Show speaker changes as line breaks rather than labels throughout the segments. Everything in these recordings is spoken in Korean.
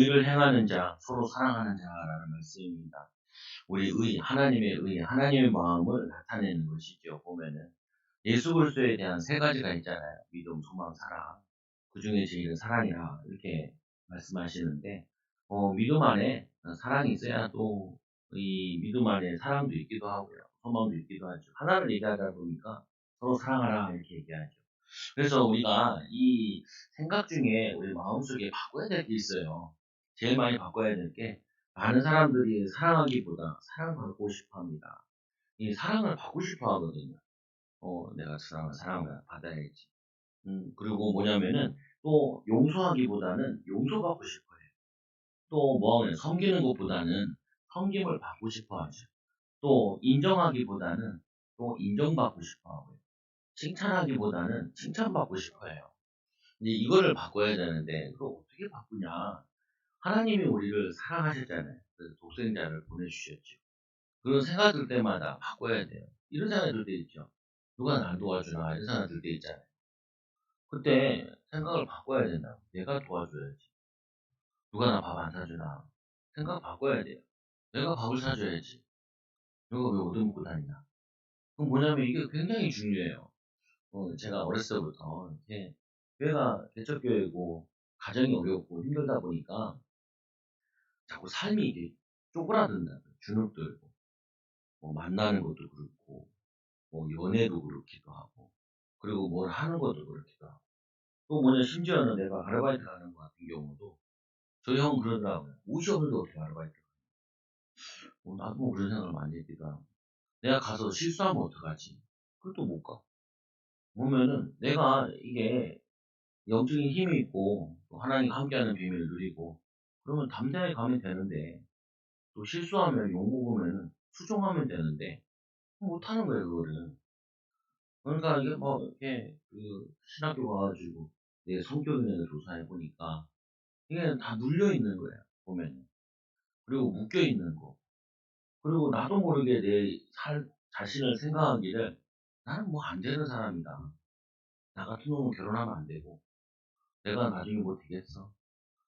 의를 행하는 자, 서로 사랑하는 자라는 말씀입니다. 우리 하나님의 마음을 나타내는 것이죠. 보면은 예수 그리스도에 대한 세 가지가 있잖아요. 믿음, 소망, 사랑. 그 중에 제일은 사랑이라 이렇게 말씀하시는데, 믿음 안에 사랑이 있어야 또 이 믿음 안에 사랑도 있기도 하고요. 소망도 있기도 하죠. 하나를 얘기하다 보니까 서로 사랑하라 이렇게 얘기하죠. 그래서 우리가 이 생각 중에 우리 마음속에 바꿔야 될 게 있어요. 제일 많이 바꿔야 될 게, 많은 사람들이 사랑하기보다 사랑받고 싶어 합니다. 이 사랑을 받고 싶어 하거든요. 내가 사랑을 받아야지. 그리고 뭐냐면은 또 용서하기보다는 용서받고 싶어 해요. 또 뭐 섬기는 것보다는 섬김을 받고 싶어 하죠. 또 인정하기보다는 또 인정받고 싶어 하고요. 칭찬하기보다는 칭찬받고 싶어 해요. 이제 이거를 바꿔야 되는데, 그걸 어떻게 바꾸냐. 하나님이 우리를 사랑하셨잖아요. 그래서 독생자를 보내주셨죠. 그런 생각 들 때마다 바꿔야 돼요. 이런 생각이 들 때 있죠. 누가 날 도와주나, 이런 생각 들 때 있잖아요. 그때 생각을 바꿔야 된다. 내가 도와줘야지. 누가 나 밥 안 사주나. 생각 바꿔야 돼요. 내가 밥을 사줘야지. 누가 왜 얻어먹고 다니나. 그럼 뭐냐면 이게 굉장히 중요해요. 제가 어렸을 때부터 이렇게 교회가 개척교회고 가정이 어렵고 힘들다 보니까 자꾸 삶이 이게 쪼그라든다. 주눅들고, 뭐 만나는 것도 그렇고, 뭐 연애도 그렇기도 하고, 그리고 뭘 하는 것도 그렇기도 하고, 또 뭐냐, 심지어는 내가 아르바이트 가는 거 같은 경우도 저희 형은 그러더라고요. 옷이 없는데 어떻게 아르바이트 가? 나도 뭐 그런 생각을 많이 했기도 하고, 내가 가서 실수하면 어떡하지? 그것도 못 가. 보면은 내가 이게 영적인 힘이 있고 또 하나님과 함께하는 비밀을 누리고 그러면 담대하게 가면 되는데, 또 실수하면 욕먹으면 수정하면 되는데 못하는 거예요, 그거를. 그러니까 이게 뭐 이렇게 신학교 가가지고 내 성격이나 조사해 보니까 이게 다 눌려 있는 거예요, 보면. 그리고 묶여 있는 거. 그리고 나도 모르게 자신을 생각하기를, 나는 뭐 안 되는 사람이다. 나 같은 놈은 결혼하면 안 되고 내가 나중에 뭐 되겠어.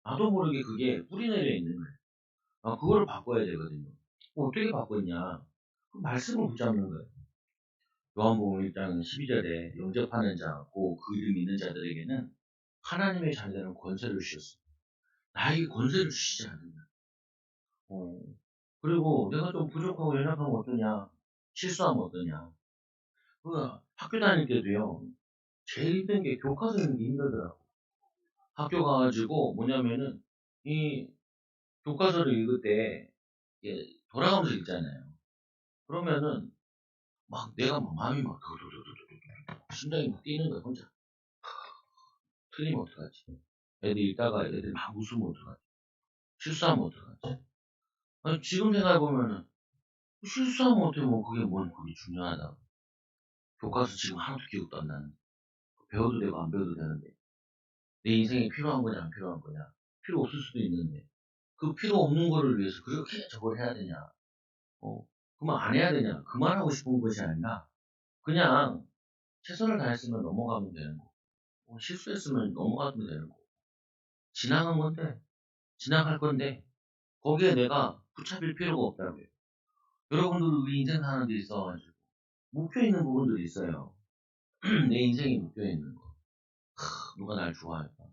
나도 모르게 그게 뿌리 내려 있는 거예요. 그거를 바꿔야 되거든요. 어떻게 바꿨냐? 그 말씀을 붙잡는 거예요. 요한복음 1장 12절에 영접하는 자, 그 이름 믿는 자들에게는 하나님의 자녀들은 권세를 주셨어. 나에게 권세를 주시지 않느냐. 어, 그리고 내가 좀 부족하고 연약하면 어떠냐? 실수하면 어떠냐? 학교 다닐 때도요, 제일 힘든 게 교과서 읽는 게 힘들더라고. 학교 가가지고 뭐냐면은, 이 교과서를 읽을 때, 이게 돌아가면서 읽잖아요. 그러면은, 내가 마음이 더더더더더 심장이 막 뛰는 거야, 혼자. 틀리면 어떡하지? 애들 막 웃으면 어떡하지? 실수하면 어떡하지? 아니, 지금 생각해보면은, 실수하면 어떻게 뭐, 그게 중요하다고. 교과서 지금 하나도 기억도 안 나는데. 배워도 되고 안 배워도 되는데. 내 인생에 필요한 거냐, 안 필요한 거냐. 필요 없을 수도 있는데. 그 필요 없는 거를 위해서 그렇게 저걸 해야 되냐. 그만 안 해야 되냐. 그만하고 싶은 것이 아니라, 그냥 최선을 다했으면 넘어가면 되는 거. 실수했으면 넘어가면 되는 거. 지나간 건데, 지나갈 건데, 거기에 내가 붙잡힐 필요가 없다고요. 여러분들도 우리 인생 사는 데 있어가지고, 묶여있는 부분들이 있어요. 내 인생이 묶여있는 거. 누가 날 좋아할까?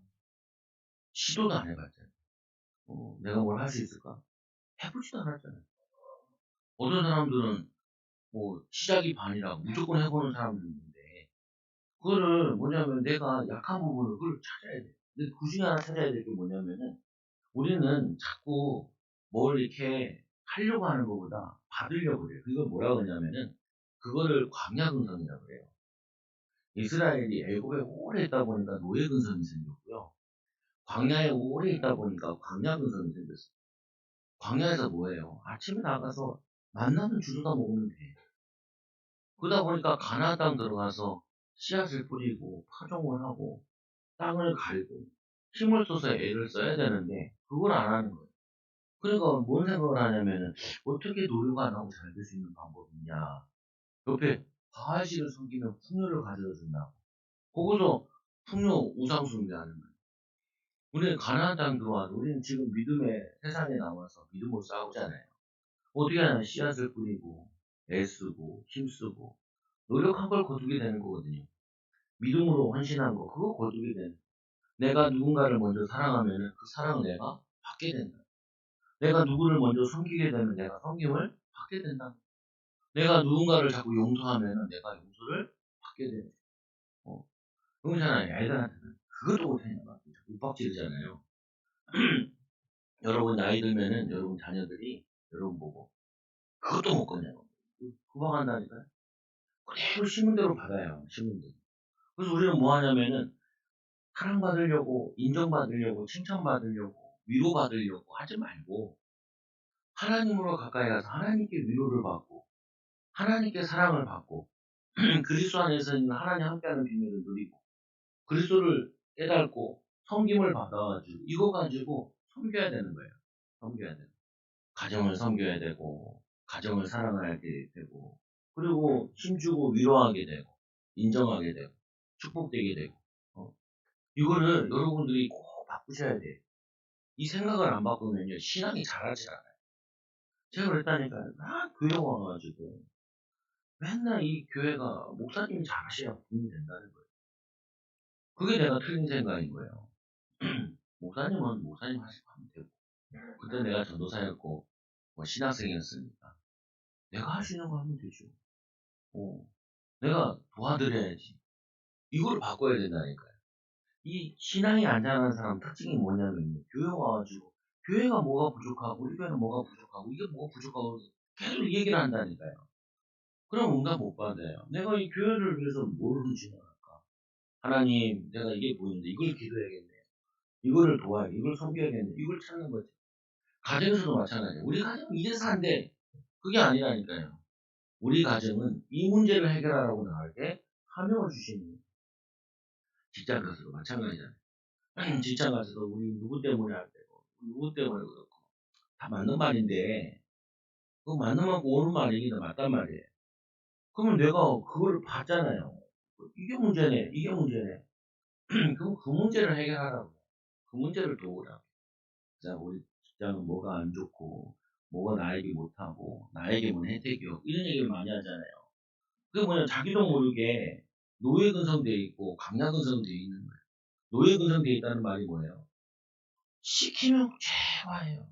시도도 안 해봤잖아요. 내가 뭘 할 수 있을까? 해보지도 않았잖아요. 어떤 사람들은 뭐 시작이 반이라고 무조건 해보는 사람도 있는데, 그거를 뭐냐면 내가 약한 부분을 그걸 찾아야 돼. 근데 그 중에 하나 찾아야 될 게 뭐냐면은, 우리는 자꾸 뭘 이렇게 하려고 하는 것보다 받으려고 그래요. 그걸 뭐라고 하냐면은, 그거를 광야 근성이라고 그래요. 이스라엘이 애굽에 오래 있다 보니까 노예 근성이 생겼고요. 광야에 오래 있다 보니까 광야 근성이 생겼어요. 광야에서 뭐예요? 아침에 나가서 만나면 주워다 먹으면 돼. 그러다 보니까 가나안 땅 들어가서 씨앗을 뿌리고 파종을 하고 땅을 갈고 힘을 써서 애를 써야 되는데 그걸 안 하는 거예요. 그러니까 뭔 생각을 하냐면은, 어떻게 노력을 안 하고 잘 될 수 있는 방법이 있냐. 옆에 바알씨를 섬기면 풍요를 가져다 준다고. 거기서 풍요 우상 숭배하는 거예요. 우리는 가나안 땅 들어와도 우리는 지금 믿음의 세상에 나와서 믿음으로 싸우잖아요. 어떻게 하냐? 씨앗을 뿌리고 애쓰고 힘쓰고 노력한 걸 거두게 되는 거거든요. 믿음으로 헌신한 거 그거 거두게 되는. 내가 누군가를 먼저 사랑하면은 그 사랑을 내가 받게 된다. 내가 누구를 먼저 섬기게 되면 내가 섬김을 받게 된다. 내가 누군가를 자꾸 용서하면은 내가 용서를 받게 되는. 어, 그렇잖아요. 애들한테는 그것도 못하냐 막 윽박지르잖아요. 여러분 나이 들면은 여러분 자녀들이 여러분 보고 그것도 못 거냐고 구박한다니까요. 그대로 신문 대로 받아요. 신문 대로. 그래서 우리는 뭐 하냐면은 사랑받으려고 인정받으려고 칭찬받으려고 위로받으려고 하지 말고 하나님으로 가까이 가서 하나님께 위로를 받고 하나님께 사랑을 받고 그리스도 안에서 있는 하나님 함께하는 비밀을 누리고 그리스도를 깨닫고 섬김을 받아가지고 이거 가지고 섬겨야 되는 거예요. 섬겨야 되는. 가정을 섬겨야 되고 가정을 사랑하게 되고 그리고 힘주고 위로하게 되고 인정하게 되고 축복되게 되고 이거를 여러분들이 꼭 바꾸셔야 돼요. 이 생각을 안 바꾸면요 신앙이 자라지 않아요. 제가 그랬다니까요. 교회 와가지고 맨날 이 교회가 목사님이 잘하셔야 부흥이 된다는 거예요. 그게 내가 틀린 생각인 거예요. 목사님은 목사님 하시고 하면 되고 그때 내가 전도사였고 뭐 신학생이었으니까 내가 할 수 있는 거 하면 되죠. 내가 도와드려야지. 이걸 바꿔야 된다니까요. 이 신앙이 안 자라는 사람 특징이 뭐냐면요. 교회 와가지고 교회가 뭐가 부족하고 우리 교회는 뭐가 부족하고 이게 뭐가 부족하고 계속 이 얘기를 한다니까요. 그럼 응답 못 받아요. 내가 이 교회를 위해서 뭘 헌신할까? 하나님, 내가 이게 보이는데 이걸 기도해야겠네요. 이거를 도와야 이걸 섬겨야겠네. 이걸 찾는 거지. 가정에서도 마찬가지예요. 우리 가정 이래서 안 돼. 그게 아니라니까요. 우리 가정은 이 문제를 해결하라고 나에게 사명을 주시는 거예요. 직장 가서도 마찬가지잖아요. 직장 가서도 우리 누구 때문에 할 때고 누구 때문에 그렇고 다 맞는 말인데 그 맞는 말고 옳은 말이기도 맞단 말이에요. 그러면 내가 그거를 봤잖아요. 이게 문제네, 이게 문제네. 그럼 그 문제를 해결하라고. 그 문제를 도우라고. 자, 우리 직장은 뭐가 안 좋고, 뭐가 나에게 못하고, 나에게만 혜택이 없고, 이런 얘기를 많이 하잖아요. 그게 뭐냐, 자기도 모르게 노예 근성되어 있고, 강약 근성되어 있는 거예요. 노예 근성되어 있다는 말이 뭐예요? 시키면 최고예요.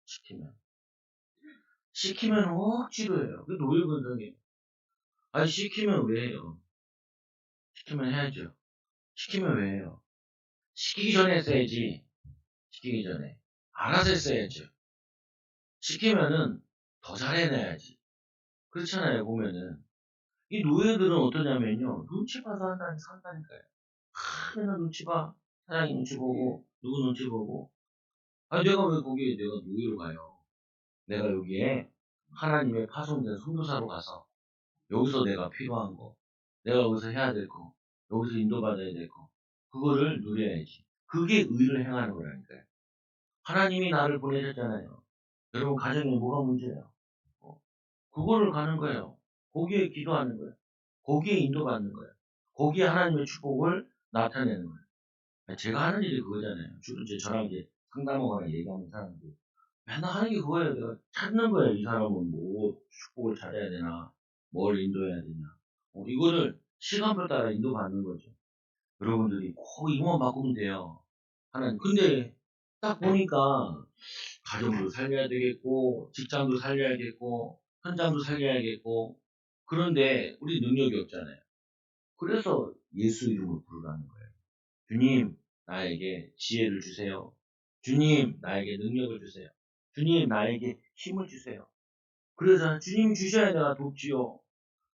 시키면. 시키면 억지로 해요. 그게 노예 근성이에요. 아니, 시키면 왜 해요? 시키면 해야죠. 시키면 왜 해요? 시키기 전에 했어야지. 시키기 전에. 알아서 했어야죠. 시키면은 더 잘해내야지. 그렇잖아요, 보면은. 이 노예들은 어떠냐면요. 눈치 봐서 산다니까요. 맨날 눈치 봐. 사장님 눈치 보고, 누구 눈치 보고. 아니, 내가 왜 거기에 내가 노예로 가요? 내가 여기에 하나님의 파송된 선교사로 가서, 여기서 내가 필요한 거, 내가 여기서 해야 될 거, 여기서 인도받아야 될 거, 그거를 누려야지. 그게 의를 행하는 거라니까요. 하나님이 나를 보내셨잖아요. 여러분 가정에 뭐가 문제예요? 어, 그거를 가는 거예요. 거기에 기도하는 거예요. 거기에 인도받는 거예요. 거기에 하나님의 축복을 나타내는 거예요. 제가 하는 일이 그거잖아요. 주로 이제 저랑 이제 상담하거나 얘기하는 사람들 맨날 하는 게 그거예요. 내가 찾는 거예요. 이 사람은 뭐 축복을 찾아야 되나, 뭘 인도해야 되냐. 이거를 시간별 따라 인도받는 거죠. 여러분들이 꼭 이것만 바꾸면 돼요. 하나님. 근데 딱 보니까 가정도 살려야 되겠고, 직장도 살려야겠고, 현장도 살려야겠고, 그런데 우리 능력이 없잖아요. 그래서 예수 이름을 부르라는 거예요. 주님, 나에게 지혜를 주세요. 주님, 나에게 능력을 주세요. 주님, 나에게 힘을 주세요. 그래서 주님 주셔야 내가 돕지요.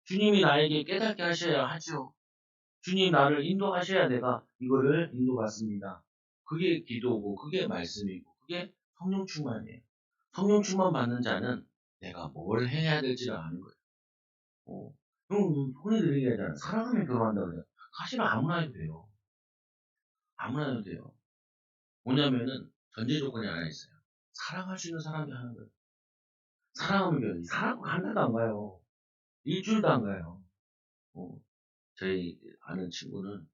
주님이 나에게 깨닫게 하셔야 하죠. 주님 나를 인도하셔야 내가 이거를 인도받습니다. 그게 기도고, 그게 말씀이고, 그게 성령 충만이에요. 성령 충만 받는 자는 내가 뭘 해야 될지를 아는 거예요. 형, 흔히들 얘기하잖아. 사랑하면 결혼한다고 그래요. 사실은 아무나 해도 돼요. 아무나 해도 돼요. 뭐냐면은 전제 조건이 하나 있어요. 사랑할 수 있는 사람이 하는 거예요. 사랑하면 결혼. 사랑하고 한 달도 안 가요. 일주일도 안 가요. 어, 저희 아는 친구는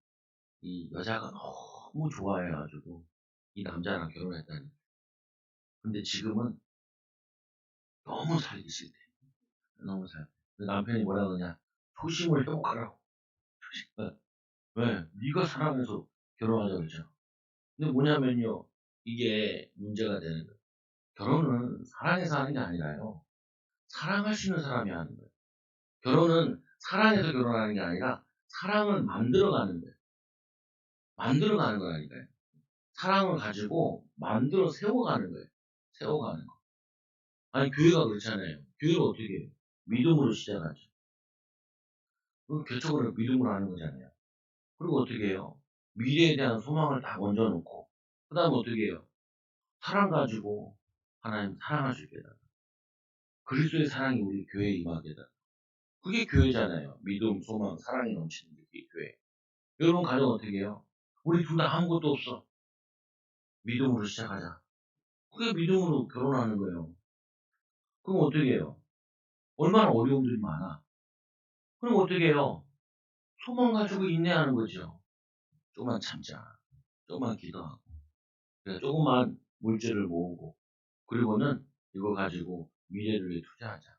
이 여자가 너무 좋아해가지고 이 남자랑 결혼했다니. 근데 지금은 너무 살기 싫대. 너무 살. 남편이 뭐라 그러냐? 초심을 회복하라고. 초심. 왜? 네가 사랑해서 결혼하자고 그랬잖아. 근데 뭐냐면요. 이게 문제가 되는 거예요. 결혼은 사랑해서 하는 게 아니라요. 사랑할 수 있는 사람이 하는 거예요. 결혼은 사랑해서 결혼하는 게 아니라 사랑을 만들어가는 거예요. 만들어가는 거라니까요. 사랑을 가지고 만들어 세워가는 거예요. 세워가는 거. 아니 교회가 그렇잖아요. 교회가 어떻게 해요? 믿음으로 시작하죠. 그 개척을 믿음으로 하는 거잖아요. 그리고 어떻게 해요? 미래에 대한 소망을 다 얹어놓고 그 다음에 어떻게 해요? 사랑 가지고 하나님 사랑할 수 있게 해달라. 그리스도의 사랑이 우리 교회에 임하게 해달라. 그게 교회잖아요. 믿음, 소망, 사랑이 넘치는 게 교회. 여러분 가정 어떻게 해요? 우리 둘 다 아무것도 없어. 믿음으로 시작하자. 그게 믿음으로 결혼하는 거예요. 그럼 어떻게 해요? 얼마나 어려움들이 많아. 그럼 어떻게 해요? 소망 가지고 인내하는 거죠. 조금만 참자. 조금만 기도하고. 그래서 조금만 물질을 모으고. 그리고는 이거 가지고 미래를 위해 투자하자.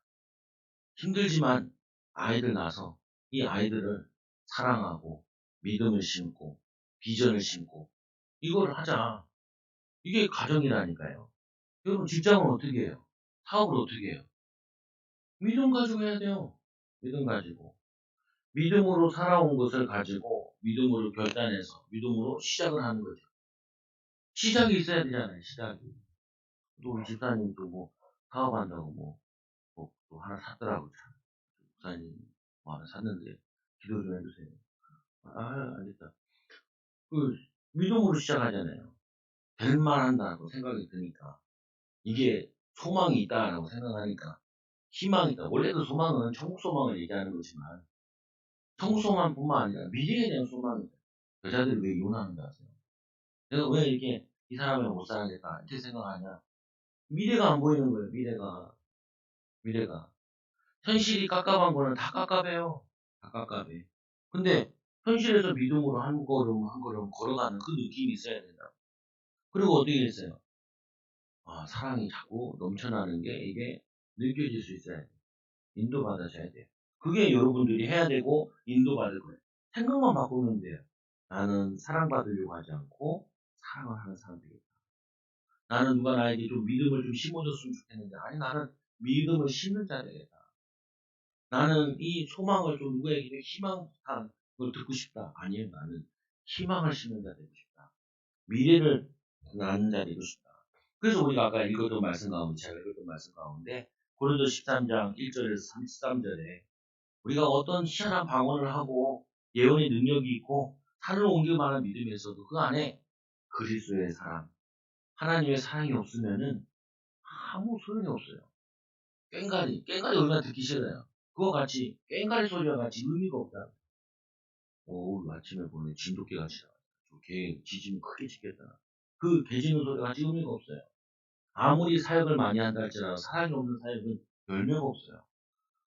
힘들지만 아이들 낳아서 이 아이들을 사랑하고 믿음을 심고 비전을 심고 이걸 하자. 이게 가정이라니까요. 여러분 직장은 어떻게 해요? 사업을 어떻게 해요? 믿음 가지고 해야 돼요. 믿음 가지고. 믿음으로 살아온 것을 가지고 믿음으로 결단해서 믿음으로 시작을 하는 거죠. 시작이 있어야 되잖아요. 시작이. 또 우리 집사님도 뭐 사업한다고 또 하나 샀더라고요. 목사님 뭐 하나 샀는데 기도 좀 해주세요. 아, 알겠다. 그 믿음으로 시작하잖아요. 될 만한다고 생각이 드니까 이게 소망이 있다라고 생각하니까 희망이 있다. 원래 그 소망은 천국 소망을 얘기하는 거지만 천국 소망뿐만 아니라 미래에 대한 소망이다. 여자들이 왜 이혼하는지 아세요? 내가 왜 이렇게 이 사람을 못 살아야겠다 이렇게 생각하냐? 미래가 안 보이는 거예요. 미래가 현실이 깝깝한 거는 다 깝깝해요. 다 깝깝해. 근데 현실에서 믿음으로 한 걸음 한 걸음 걸어가는 그 느낌이 있어야 된다. 그리고 어떻게 했어요? 아, 사랑이 자꾸 넘쳐나는 게 이게 느껴질 수 있어야 돼. 인도받아줘야 돼요. 그게 여러분들이 해야 되고 인도받을 거예요. 생각만 바꾸면 돼요. 나는 사랑받으려고 하지 않고 사랑을 하는 사람 되겠다. 나는 누가 나에게 좀 믿음을 좀 심어줬으면 좋겠는데 아니 나는 믿음을 심는 자 되겠다. 나는 이 소망을 좀 누구에게 희망한 걸 듣고 싶다. 아니에요. 나는 희망을 심는 자 되고 싶다. 미래를 낳는 자 되고 싶다. 그래서 우리가 아까 읽었던 말씀 가운데, 제가 읽었던 말씀 가운데, 고린도 13장 1절에서 33절에 우리가 어떤 희한한 방언을 하고 예언의 능력이 있고 산을 옮길 만한 믿음이 있어도 그 안에 그리스도의 사랑, 하나님의 사랑이 없으면은 아무 소용이 없어요. 꽹가리 얼마나 듣기 싫어요. 그거 같이, 꽹가리 소리와 같이 의미가 없다. 오, 아침에 보면 진돗개 같이 나와요. 개 짖으면 크게 짖겠다. 그 개 짖는 소리가 같이 의미가 없어요. 아무리 사역을 많이 한다 할지라도 사랑이 없는 사역은 열매가 없어요.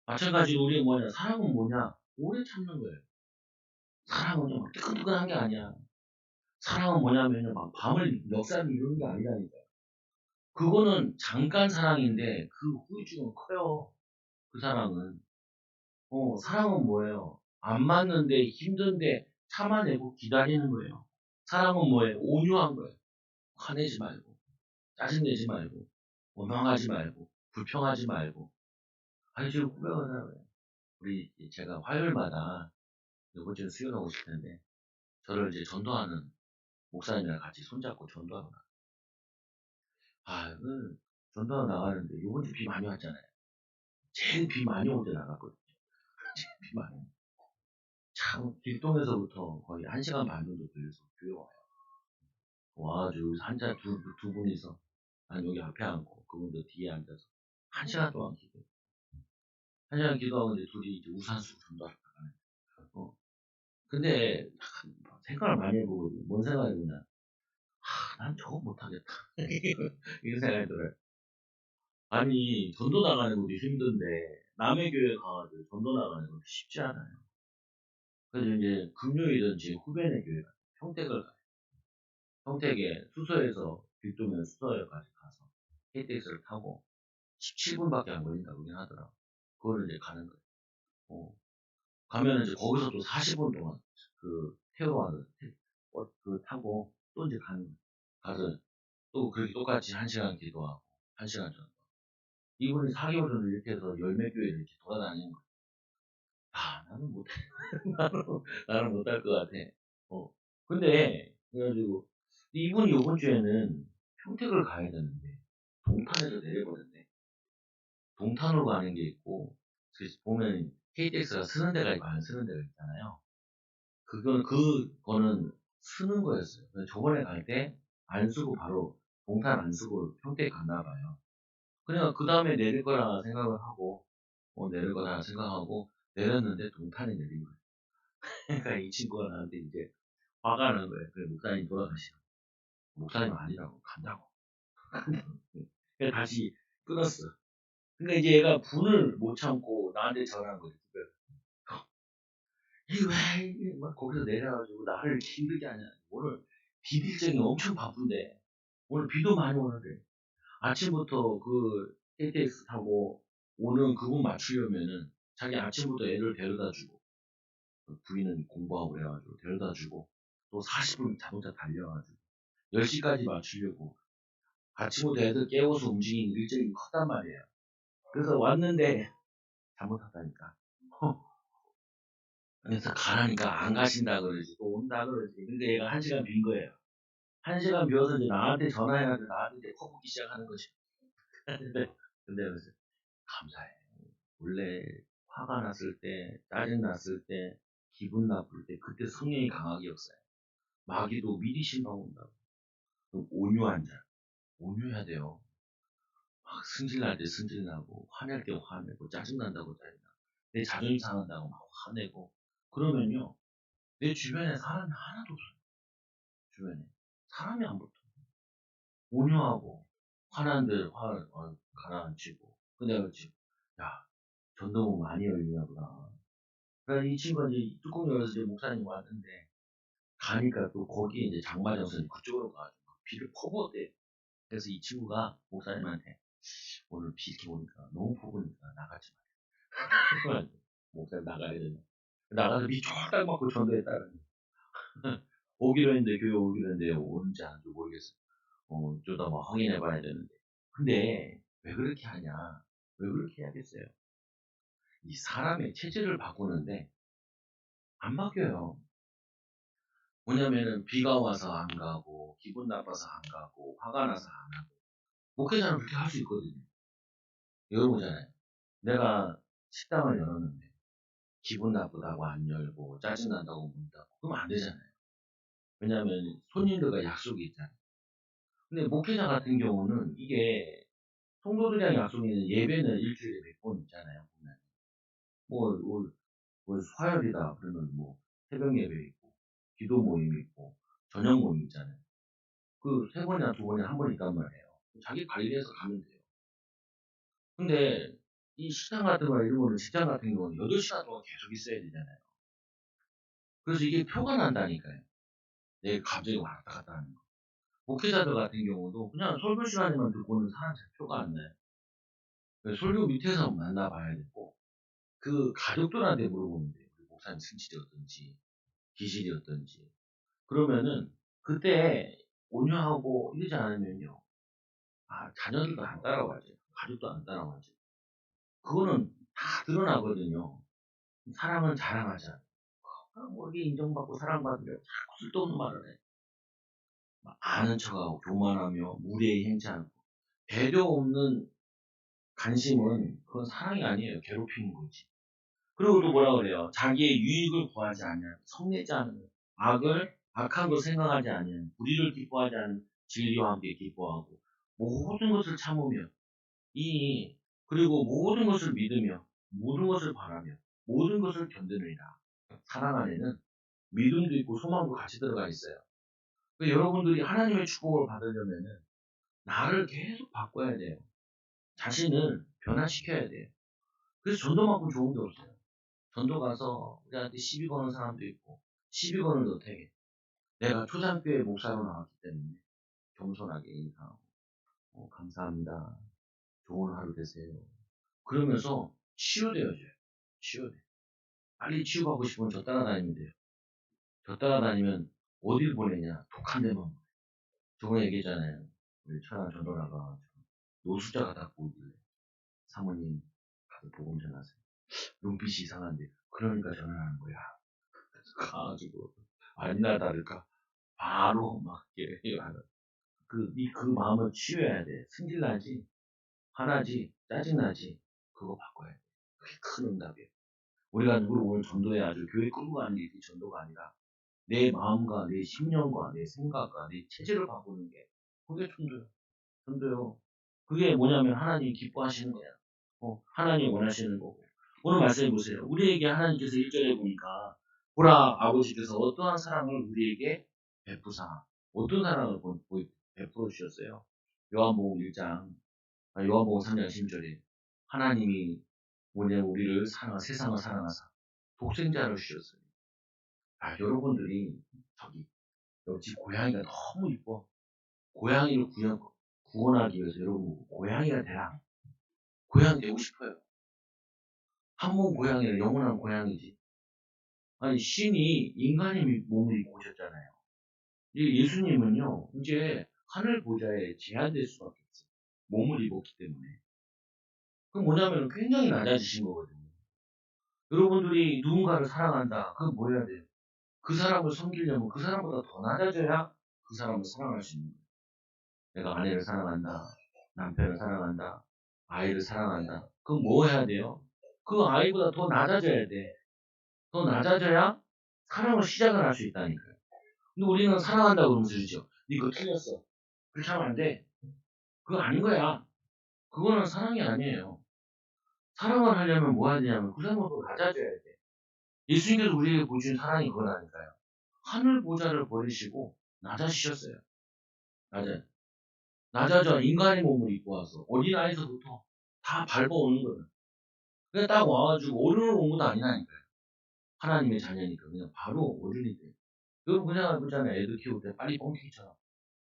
마찬가지로 우리 뭐냐, 사랑은 뭐냐? 오래 참는 거예요. 사랑은요, 막 뜨끈뜨끈한 게 아니야. 사랑은 뭐냐면요, 막 밤을 멱살을 이루는 게 아니라니까요. 그거는 잠깐 사랑인데 그 후유증은 커요. 그 사랑은. 사랑은 뭐예요? 안 맞는데 힘든데 참아내고 기다리는 거예요. 사랑은 뭐예요? 온유한 거예요. 화내지 말고, 짜증내지 말고, 원망하지 말고, 불평하지 말고. 아니, 지금 고백하잖아요. 우리, 제가 화요일마다 이번 주에 수련하고 싶을 텐데, 저를 이제 전도하는 목사님이랑 같이 손잡고 전도하고 나. 전도하고 나가는데, 이번 주 비 많이 왔잖아요. 제일 비 많이 올 때 나갔거든요. 제일 비 많이. 참, 길동에서부터 거의 1시간 반 정도 걸려서 교회 와요. 와가지고 여기서 두 분이서, 난 여기 앞에 앉고, 그분도 뒤에 앉아서, 1시간 동안 기도해. 1시간 기도하고 이제 둘이 이제 우산 쓰고 전도하러 나가는 거예요. 근데, 생각을 많이 해보고, 뭔 생각이 드냐. 난 저거 못하겠다. 이런 생각이 들어요. 아니, 전도 나가는 것도 힘든데, 남의 교회 가가지고 전도 나가는 것도 쉽지 않아요. 그래서 이제 금요일은 제 후배네 교회 가요. 평택을 가요. 평택에 수서에서 길동면 수서역까지 가서 KTX를 타고 17분밖에 안 걸린다고 그러긴 하더라고. 그거를 이제 가는 거예요. 가면은 이제 거기서 또 40분 동안 태우러 와서 타고 또 이제 가는 거예요. 가서 또 그렇게 똑같이 1시간 기도하고 1시간 전도. 이분이 4개월 전에 이렇게 해서 열몇 교회를 이렇게 돌아다니는 거예요. 나는 못해. 나는 못할 것 같아. 근데 그래가지고 이분이 요번 주에는 평택을 가야 되는데 동탄에서 내려버렸네. 동탄으로 가는 게 있고, 그래서 보면 KTX가 쓰는 데가 있고 안 쓰는 데가 있잖아요. 그거는 쓰는 거였어요. 저번에 갈 때 안 쓰고 바로 동탄 안 쓰고 평택 갔나 봐요. 그냥 그 다음에 내릴 거라 생각을 하고, 내릴 거라 생각하고 내렸는데 동탄에 내린 거예요. 그러니까 이 친구가 나한테 이제 화가 난 거예요. 그래, 목사님 돌아가시라고. 목사님 아니라고 간다고. 그래서 다시 끊었어. 그러니까 이제 얘가 분을 못 참고 나한테 전화한 거지. 막 거기서 내려가지고 나를 이렇게 힘들게 하냐. 오늘 비 일정이 엄청 바쁜데 오늘 비도 많이 오는데 아침부터 KTX 타고 오는 그분 맞추려면은 자기 아침부터 애를 데려다 주고 부인은 공부하고 그래가지고 데려다 주고 또 40분 자동차 달려가지고 10시까지 맞추려고 아침부터 애들 깨워서 움직이는 일정이 컸단 말이에요. 그래서 왔는데 잘못했다니까. 그래서 가라니까 안 가신다 그러지 또 온다 그러지. 근데 얘가 1시간 빈 거예요. 1시간 비워서 이제 나한테 전화해가지고 나한테 이제 퍼붓기 시작하는 거지. 근데 그래서 감사해. 원래 화가 났을 때, 짜증 났을 때, 기분 나쁠 때 그때 성령이 강하게 역사해. 마귀도 미리 신방 온다고. 온유한 자, 온유해야 돼요. 막 승질날 때 승질나고 화낼 때 화내고 짜증난다고 짜증나고 내 자존심 상한다고 막 화내고 그러면요 내 주변에 사람이 하나도 없어요. 주변에 사람이 안 붙어. 온유하고 화난 데 가라앉히고 근데 내가 지금 야 전도문 많이 열리나 보다. 그래서 이 친구가 이제 뚜껑 열어서 이제 목사님 왔는데 가니까 또 거기 이제 장마정선 그쪽으로 가가지고 비를 퍼부었대. 그래서 이 친구가 목사님한테 오늘 비 이렇게 오니까 너무 퍼부니까 나가지 마. 목사님 나가야 되나. 나가서 비 쫄딱 맞고 전도했다는 오기로 했는데 교회 오기로 했는데 오는지 안 오는지 모르겠어. 좀 더 뭐 확인해 봐야 되는데. 근데 왜 그렇게 하냐? 왜 그렇게 해야겠어요? 이 사람의 체질을 바꾸는데 안 바뀌어요. 뭐냐면은 비가 와서 안 가고 기분 나빠서 안 가고 화가 나서 안 하고 목회자는 그렇게 할 수 있거든요. 열어보잖아요. 내가 식당을 열었는데 기분 나쁘다고 안 열고 짜증난다고 문 닫고 그러면 안 되잖아요. 왜냐하면 손님들과 약속이 있잖아요. 근데 목회자 같은 경우는 이게 성도들이랑 약속이 있는 예배는 일주일에 몇 번 있잖아요. 보면. 뭐 화요일이다 그러면 뭐 새벽 예배 있고 기도 모임 있고 저녁 모임 있잖아요. 그 세 번이나 두 번이나 한 번 있단 말이에요. 자기 관리해서 가면 돼요. 근데 이 식당 같은 거나 이런 거는 직장 같은 경우는 8시간 동안 계속 있어야 되잖아요. 그래서 이게 표가 난다니까요. 내 감정이 왔다 갔다 하는 거. 목회자들 같은 경우도 그냥 설교 시간에만 듣고는 사람 잘 표가 안 나요. 그래서 설교 밑에서 만나봐야 되고 그 가족들한테 물어보면 돼요. 우리 목사님 승질이 어떤지 기질이 어떤지. 그러면은 그때 온유하고 이러지 않으면요. 자녀들도 안 따라와야죠. 가족도 안 따라와야죠. 그거는 다 드러나거든요. 사랑은 자랑하자. 모르게 인정받고 사랑받으려 자꾸 쓸데없는 말을 해. 막 아는 척하고 교만하며 무례히 행차하고 배려 없는 관심은 그건 사랑이 아니에요. 괴롭히는 거지. 그리고 또 뭐라 그래요? 자기의 유익을 구하지 않는 성내지 않은 악한 걸 생각하지 않는 불의를 기뻐하지 않는 진리와 함께 기뻐하고 모든 것을 참으며 이 그리고 모든 것을 믿으며 모든 것을 바라며 모든 것을 견디느니라. 사랑 안에는 믿음도 있고 소망도 같이 들어가 있어요. 그러니까 여러분들이 하나님의 축복을 받으려면은 나를 계속 바꿔야 돼요. 자신을 변화시켜야 돼요. 그래서 전도만큼 좋은 게 없어요. 전도 가서 우리한테 시비 거는 사람도 있고 시비 거는 너 되게 내가 초장교회 목사로 나왔기 때문에 겸손하게 인사하고 감사합니다. 좋은 하루 되세요. 그러면서 치유되어져요. 치유돼. 빨리 치유받고 싶으면 저 따라다니면 돼요. 저 따라다니면 어딜 보내냐? 독한 데만 보내. 저번에 얘기했잖아요. 우리 천안 전도라가 노숙자가 다 보이길래 사모님 가서 복음 전하세요. 눈빛이 이상한데 그러니까 전화하는 거야. 그래서 가가지고 아니나 다를까 바로 막 이렇게 하는 그 마음을 치유해야 돼. 승질나지, 화나지, 짜증나지, 그거 바꿔야 돼. 그게 큰 응답이에요. 우리가 누구를 오늘 전도해야 아주 교회 끌고 가는 게 전도가 아니라 내 마음과 내 심령과 내 생각과 내 체질을 바꾸는 게 그게 전도예요. 전도요. 그게 뭐냐면 하나님이 기뻐하시는 거야. 하나님이 원하시는 거고. 오늘 말씀해 보세요. 우리에게 하나님께서 1절에 보니까 보라 아버지께서 어떠한 사랑을 우리에게 베푸사 어떤 사랑을 베풀어 주셨어요. 요한복음 1장 요한복음 3장 10절에 하나님이 뭐냐면 우리를 세상을 사랑하사 독생자를 주셨어요. 여러분들이 저기 집 고양이가 너무 이뻐. 고양이를 구원하기 위해서 여러분 고양이가 되라. 고양이 되고 싶어요. 한 몸 고양이는 영원한 고양이지. 아니 신이 인간의 몸을 입고 오셨잖아요. 예수님은요 이제 하늘 보좌에 제한될 수밖에 없어요. 몸을 입었기 때문에. 그 뭐냐면 굉장히 낮아지신 거거든요. 여러분들이 누군가를 사랑한다. 그건 뭐 해야 돼요? 그 사람을 섬기려면 그 사람보다 더 낮아져야 그 사람을 사랑할 수 있는 거예요. 내가 아내를 사랑한다. 남편을 사랑한다. 아이를 사랑한다. 그럼 뭐 해야 돼요? 그 아이보다 더 낮아져야 돼. 더 낮아져야 사랑을 시작을 할 수 있다니까요. 근데 우리는 사랑한다고 그러면서 그러죠. 네 그거 틀렸어. 그렇게 하면 안 돼. 그거 아닌 거야. 그거는 사랑이 아니에요. 사랑을 하려면 뭐 해야 되냐면 그 사람보다 더 낮아져야 돼. 예수님께서 우리에게 보여준 사랑이 그거라니까요. 하늘 보좌를 버리시고 낮아지셨어요. 낮아져 인간의 몸을 입고 와서 어린아이서부터 다 밟아오는 거예요. 그냥 딱 와가지고 어른을 온 것도 아니라니까요. 하나님의 자녀니까 그냥 바로 어른이 돼요. 여러분 그냥 그잖아요. 애들 키울 때 빨리 뻥튀기처럼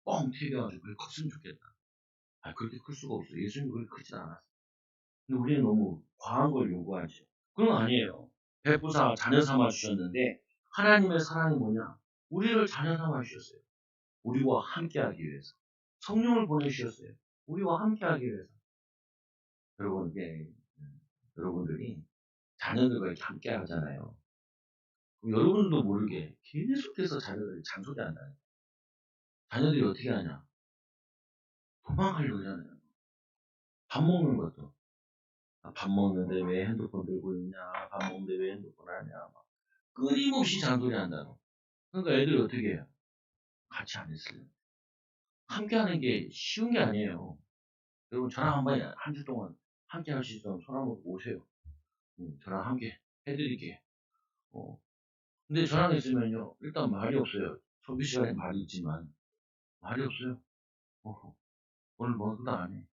뻥 튀겨가지고 그게 컸으면 좋겠다. 그렇게 클 수가 없어요. 예수님 그렇게 크지 않았어요. 근데 우리는 너무 과한 걸 요구하죠. 그건 아니에요. 배부사 자녀 삼아 주셨는데 하나님의 사랑이 뭐냐? 우리를 자녀 삼아 주셨어요. 우리와 함께하기 위해서. 성령을 보내주셨어요. 우리와 함께하기 위해서. 여러분, 여러분들이 자녀들과 이렇게 함께 하잖아요. 여러분도 모르게 계속해서 자녀들이 잔소리한다. 자녀들이 어떻게 하냐? 도망가려고 하잖아요. 밥 먹는 것도. 밥 먹는데 왜 핸드폰 들고 있냐? 밥 먹는데 왜 핸드폰 하냐? 막 끊임없이 잔소리 한다고. 그러니까 애들이 어떻게 해요? 같이 안 했어요. 함께 하는 게 쉬운 게 아니에요. 여러분, 저랑 한 주 동안 함께 할 수 있으면 손 한번 오세요. 저랑 함께 해드릴게요. 근데 저랑 있으면요, 일단 말이 없어요. 소비 시간에 말이 있지만, 말이 없어요. 오늘 뭐 그도 안 해.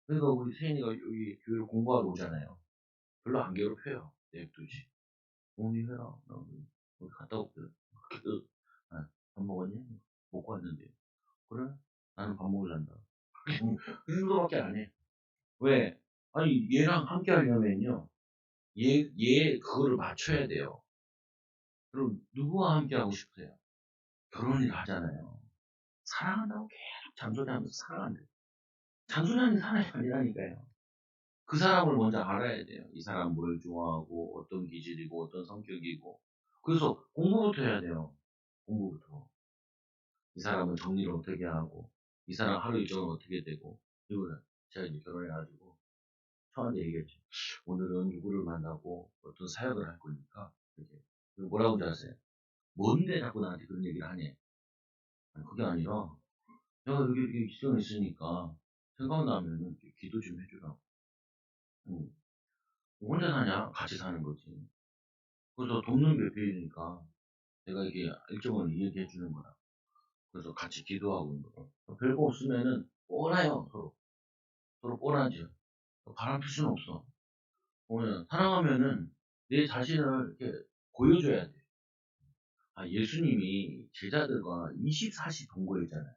그러니까 우리 세인이가 여기 교회를 공부하러 오잖아요. 별로 안 괴롭혀요. 냅두지. 어머니 해라. 나 어디 갔다 올게. 밥 먹었니? 먹고 왔는데. 그래? 나는 밥 먹으란다. 그 정도밖에 안 해. 왜? 아니, 얘랑 함께 하려면요. 그거를 맞춰야 돼요. 그럼 누구와 함께 하고 싶으세요? 결혼을 하잖아요. 사랑한다고 계속 잔소리하면서 사랑한대요. 잔소리하는 사람이 아니라니까요. 그 사람을 먼저 알아야 돼요. 이 사람 뭘 좋아하고, 어떤 기질이고, 어떤 성격이고. 그래서 공부부터 해야 돼요. 공부부터. 이 사람은 정리를 어떻게 하고, 이 사람 하루 일정은 어떻게 되고, 그리고 제가 이제 결혼해가지고, 처음에 얘기했죠. 오늘은 누구를 만나고, 어떤 사역을 할 거니까, 이렇게. 뭐라고 줄 아세요? 뭔데 자꾸 나한테 그런 얘기를 하냐? 아니, 그게 아니라, 내가 여기 이렇게 시간 있으니까, 생각나면은 기도 좀 해주라고. 응. 혼자 사냐? 같이 사는 거지. 그래서 돕는 게 필요니까 내가 이게 일정을 이야기해 주는 거야. 그래서 같이 기도하고 있는 거. 별거 없으면은 뻔해요, 서로. 서로 뻔하죠. 바람 필 수는 없어. 사랑하면은 내 자신을 이렇게 보여줘야 돼. 예수님이 제자들과 24시 동거했잖아요.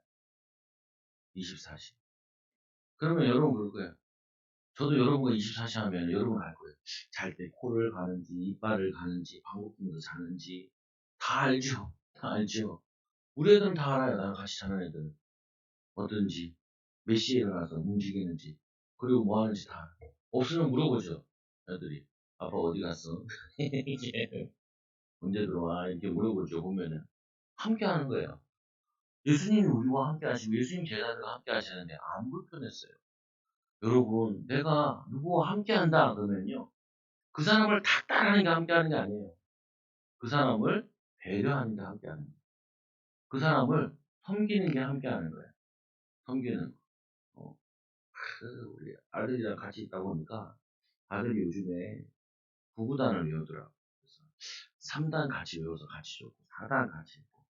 24시. 그러면 여러분 그럴 거예요. 저도 여러분과 24시 하면 여러분 알 거예요. 잘 때 코를 가는지, 이빨을 가는지, 방귀 뀌면서 자는지 다 알죠. 다 알죠. 우리 애들은 다 알아요. 나랑 같이 자는 애들은. 어떤지, 몇 시에 일어나서 움직이는지, 그리고 뭐 하는지 다 알아요. 없으면 물어보죠. 애들이. 아빠 어디 갔어? 이게 언제 들어와? 이렇게 물어보죠. 보면은. 함께 하는 거예요. 예수님이 우리와 함께 하시고 예수님 제자들과 함께 하시는데 안 불편했어요. 여러분, 내가 누구와 함께 한다 그러면요. 그 사람을 닥달하는 게 함께 하는 게 아니에요. 그 사람을 배려하는 게 함께 하는 거예요. 그 사람을 섬기는 게 함께 하는 거예요. 섬기는 거. 우리 아들이랑 같이 있다 보니까 아들이 요즘에 구구단을 외우더라고요. 그래서 3단 같이 외워서 같이 줬고 4단 같이 했고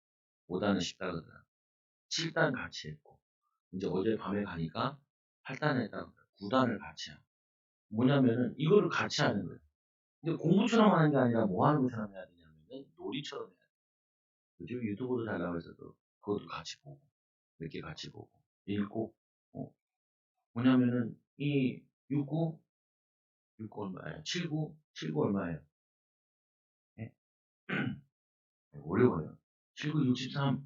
5단은 쉽다 그러더라고요. 7단 같이 했고 이제 어제 밤에 가니까 8단 했다고 9단을 같이 하고 뭐냐면은 이거를 같이 하는 거예요. 근데 공부처럼 하는 게 아니라 뭐 하는 것처럼 해야 되냐면은 놀이처럼 해야 돼요. 요즘 유튜브도 잘 나와 있어서 그것도 같이 보고 몇 개 같이 보고 읽고 뭐냐면은 이 69, 69 얼마예요? 79, 79 얼마예요? 예? 어려워요. 79, 63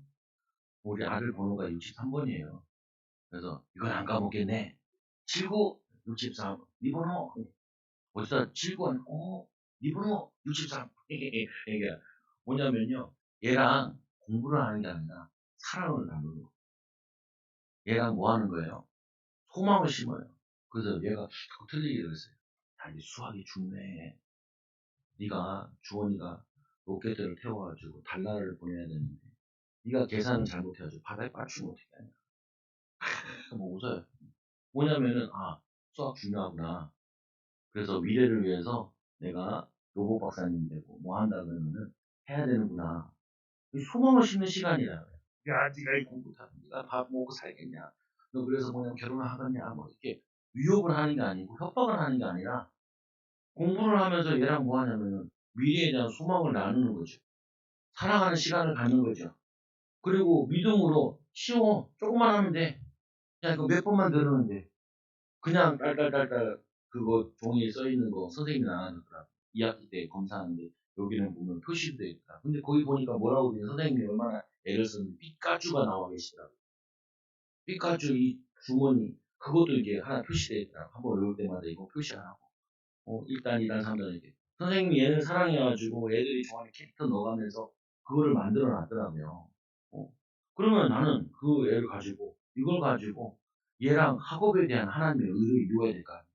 우리 아들 번호가 63번이에요. 그래서 이걸 안 까먹겠네. 79, 63 네 번호 어디다 79 않고 네 번호 63 이게 뭐냐면요 얘랑 공부를 하는 게 아니라 사랑을 나누는 거 얘랑 뭐 하는 거예요? 소망을 심어요. 그래서 얘가 자꾸 틀리게 그랬어요. 야, 이 수학이 죽네. 네가 주원이가 로켓을 태워가지고 달나라를 보내야 되는데 네가 계산을 잘못해가지고 바다에 빠지면 어떻게 하냐. 뭐 웃어요. 뭐냐면은 수학 중요하구나. 그래서 미래를 위해서 내가 로봇 박사님 되고 뭐 한다 그러면은 해야 되는구나. 이 소망을 심는 시간이라 그래요. 야, 네가 이 공부 다, 네가 밥 먹고 살겠냐? 너 그래서 뭐냐 결혼을 하겠냐? 뭐 이렇게 위협을 하는 게 아니고 협박을 하는 게 아니라 공부를 하면서 얘랑 뭐 하냐면은 미래에 대한 소망을 나누는 거죠. 살아가는 시간을 갖는 거죠. 그리고 믿음으로 쉬워. 조금만 하면 돼. 야, 이거 몇 번만 들으면 돼. 그냥 딸딸딸딸 그거 종이에 써 있는 거 선생님이 나눠줬더라. 2학기 때 검사하는데 여기는 보면 표시도 돼 있더라. 근데 거기 보니까 뭐라고 그러냐 선생님이 얼마나 애를 썼는데 피카츄가 나와 계시더라고. 피카츄 이 주머니 그것도 이게 하나 표시돼 있더라. 한번 외울 때마다 이거 표시하라고. 1단, 2단, 3단 이렇게. 선생님이 얘를 사랑해가지고 애들이 좋아하는 캐릭터 넣어가면서 그거를 만들어 놨더라고요. 그러면 나는 그 애를 가지고 이걸 가지고 얘랑 학업에 대한 하나님의 의를 이루어야 될 거 아니에요.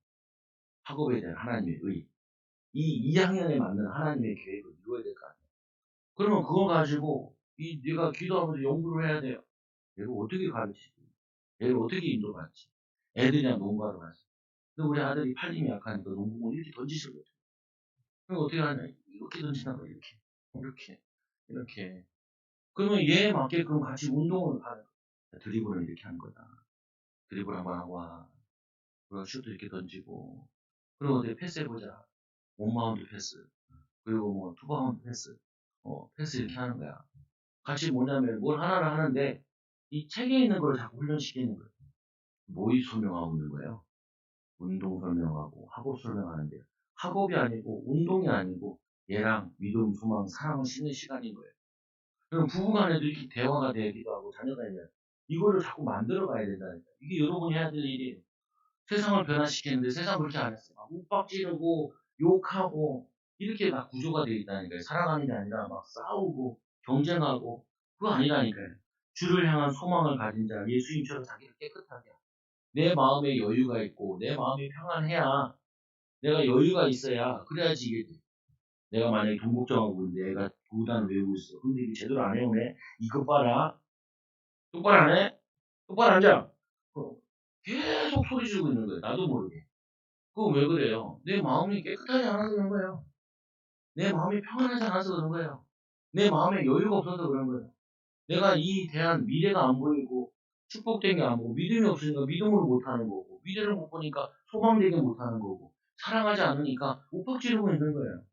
학업에 대한 하나님의 의. 이 2학년에 맞는 하나님의 계획을 이루어야 될 거 아니에요. 그러면 그거 가지고 네가 기도하면서 연구를 해야 돼요. 얘를 어떻게 가르치지? 얘를 어떻게 인도할지. 애들이랑 농구하러 갔어. 근데 우리 아들이 팔힘이 약하니까 농구공 이렇게 던지시거든. 그럼 어떻게 하냐? 이렇게 던진단 말이야. 이렇게. 이렇게. 이렇게. 그러면 얘에 맞게끔 같이 운동을 하는 거야. 드리블을 이렇게 하는 거다. 드리블 한번 하고 와. 그리고 슛도 이렇게 던지고. 그리고 어떻게 패스해보자. 원바운드 패스. 그리고 뭐 투바운드 패스. 패스 이렇게 하는 거야. 같이 뭐냐면 뭘 하나를 하는데 이 책에 있는 걸 자꾸 훈련시키는 거예요. 모의 설명하고 있는 거예요. 운동 설명하고 학업 설명하는데 학업이 아니고 운동이 아니고 얘랑 믿음, 소망, 사랑을 심는 시간인 거예요. 그럼 부부간에도 이렇게 대화가 되기도 하고 자녀가 있는 이거를 자꾸 만들어 가야 된다니까. 이게 여러분이 해야 될 일이에요. 세상을 변화시키는데 세상 그렇게 안 했어요. 막 윽박지르고 욕하고 이렇게 막 구조가 되어 있다니까요. 살아가는 게 아니라 막 싸우고 경쟁하고 그거 아니라니까요. 주를 향한 소망을 가진 자 예수님처럼 자기를 깨끗하게 하고 내 마음에 여유가 있고 내 마음이 평안해야 내가 여유가 있어야 그래야지 이게 돼. 내가 만약에 돈 걱정하고 있는데 애가 구단을 외우고 있어. 근데 이게 제대로 안 해오네. 이것 봐라. 똑바로 안 해? 똑바로 앉아. 계속 소리 지르고 있는 거예요. 나도 모르게. 그거 왜 그래요? 내 마음이 깨끗하지 않아서 그런 거예요. 내 마음이 평안하지 않아서 그런 거예요. 내 마음에 여유가 없어서 그런 거예요. 내가 이 대한 미래가 안 보이고 축복된 게 안 보고 믿음이 없으니까 믿음으로 못하는 거고 미래를 못 보니까 소망되게 못하는 거고 사랑하지 않으니까 욱박지르고 있는 거예요.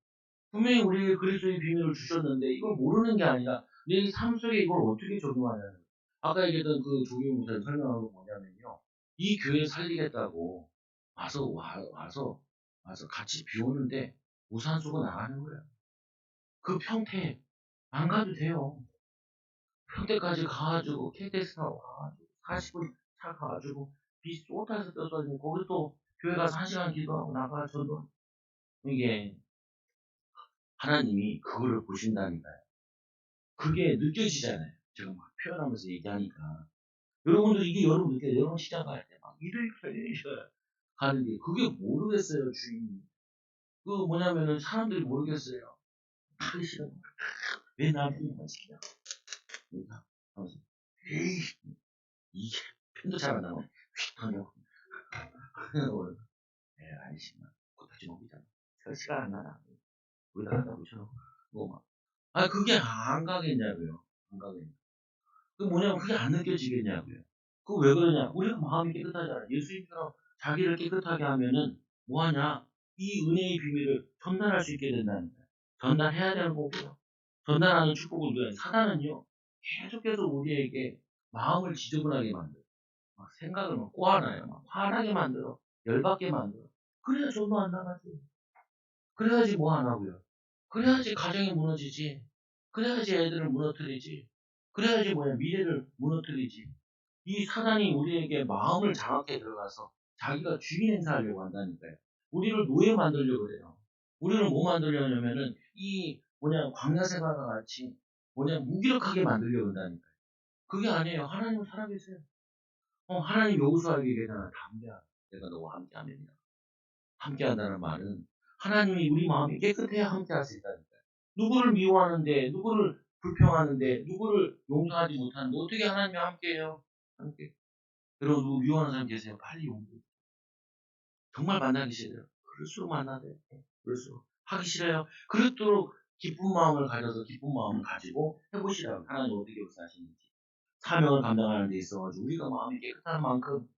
분명히 우리에게 그리스도의 비밀을 주셨는데 이걸 모르는 게 아니라 내 삶 속에 이걸 어떻게 적용하냐는 거예요. 아까 얘기했던 그 조규 목사님 설명한 거 뭐냐면요. 이 교회 살리겠다고 와서 같이 비 오는데 우산 쓰고 나가는 거예요. 그 평택 안 가도 돼요. 평택까지 가가지고 KTX 타고 가가지고 40분 차 가가지고 비 쏟아서 떠가지고 거기 또 교회 가서 1시간 기도하고 나가 저도 이게 하나님이 그거를 보신다니까요. 그게 느껴지잖아요. 제가 막 표현하면서 얘기하니까. 여러분들 이게 여러분 느껴요. 여러분 시장 갈 때 막 일을 펴셔야 가는데 그게 모르겠어요 주인이. 그 뭐냐면은 사람들이 모르겠어요. 하기 싫은 거야. 왜 나한테 이만 시키냐. 그러니까 하면서 에이 이게 편도 잘 안 나와. 휙하냐고. 예 아니시면 코딱지 먹이잖아. 저 시간 안 나나. 거기다 갖다 붙여놓고 뭐 막. 아 그게 안 가겠냐고요. 안 가겠냐. 그 뭐냐면 그게 안 느껴지겠냐고요. 그 왜 그러냐? 우리가 마음이 깨끗하잖아. 예수님처럼 자기를 깨끗하게 하면은 뭐하냐? 이 은혜의 비밀을 전달할 수 있게 된다는 거야. 전달해야 되는 거고요. 전달하는 축복을 누려야 사단은요, 계속해서 우리에게 마음을 지저분하게 만들어. 막 생각을 막 꼬아놔요. 막 화나게 만들어. 열받게 만들어. 그래야 전도 안 나가지. 그래야지 뭐 안 하고요. 그래야지 가정이 무너지지. 그래야지 애들을 무너뜨리지. 그래야지 뭐야, 미래를 무너뜨리지. 이 사단이 우리에게 마음을 장악해 들어가서 자기가 주인 행사하려고 한다니까요. 우리를 노예 만들려고 그래요. 우리를 뭐 만들려냐면은 이 뭐냐 광야 생활과 같이 뭐냐 무기력하게 만들려고 한다니까요. 그게 아니에요. 하나님은 살아계세요. 하나님 여호수아에게 얘기하잖아. 담대하라. 내가 너와 함께하느니라. 함께한다는 말은 하나님이 우리 마음이 깨끗해야 함께할 수 있다니까요. 누구를 미워하는데, 누구를 불평하는데, 누구를 용서하지 못하는데 어떻게 하나님과 함께해요? 함께. 여러분 누구 미워하는 사람 계세요? 빨리 용서해. 정말 만나기 싫어요. 그럴수록 만나야 돼요. 그럴수록 하기 싫어요. 그렇도록 기쁜 마음을 가져서 기쁜 마음을 가지고 해보시라고 하나님 어떻게 역사하시는지 사명을 감당하는 데 있어가지고 우리가 마음이 깨끗한 만큼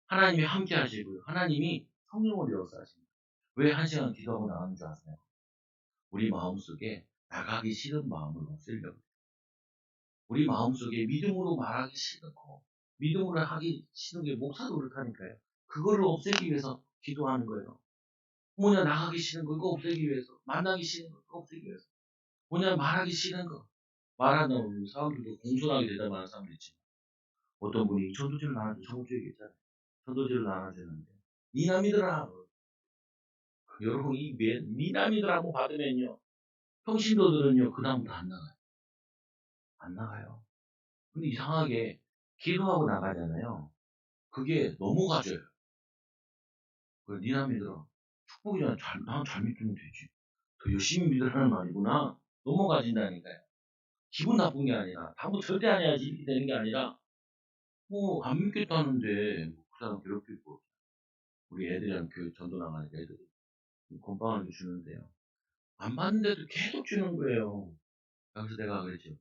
하나님이 함께 하시고요. 하나님이 성령으로 역사하십니다. 왜 1시간 기도하고 나가는 줄 아세요? 우리 마음속에 나가기 싫은 마음을 없애려고. 우리 마음속에 믿음으로 말하기 싫고 믿음으로 하기 싫은 게 목사도 그렇다니까요. 그거를 없애기 위해서 기도하는 거예요. 뭐냐 나가기 싫은 거 이거 없애기 위해서 만나기 싫은 거 이거 없애기 위해서 뭐냐 말하기 싫은 거 말하는 사람들도 공손하게 대답하는 사람도 있지만 어떤 분이 전도지를 나눠줘 저번 주에 얘기했잖아요. 전도지를 나눠주는데 미남이더라. 여러분 이 미남이더라 한번 받으면요 평신도들은요 그 다음부터 안 나가요. 안 나가요. 근데 이상하게 기도하고 나가잖아요. 그게 넘어가져요. 그 니나 믿어라. 축복이잖아. 난잘 믿으면 되지. 더 열심히 믿으라는 말이구나. 넘어가진다니까요. 기분 나쁜 게 아니라, 다음부터 절대 안 해야지. 이렇게 되는 게 아니라, 뭐, 안 믿겠다는데, 뭐그 사람 괴롭히고, 우리 애들이랑 교회 전도 나가니까 애들이 건빵을 주는데요. 안 받는데도 계속 주는 거예요. 그래서 내가 그랬죠.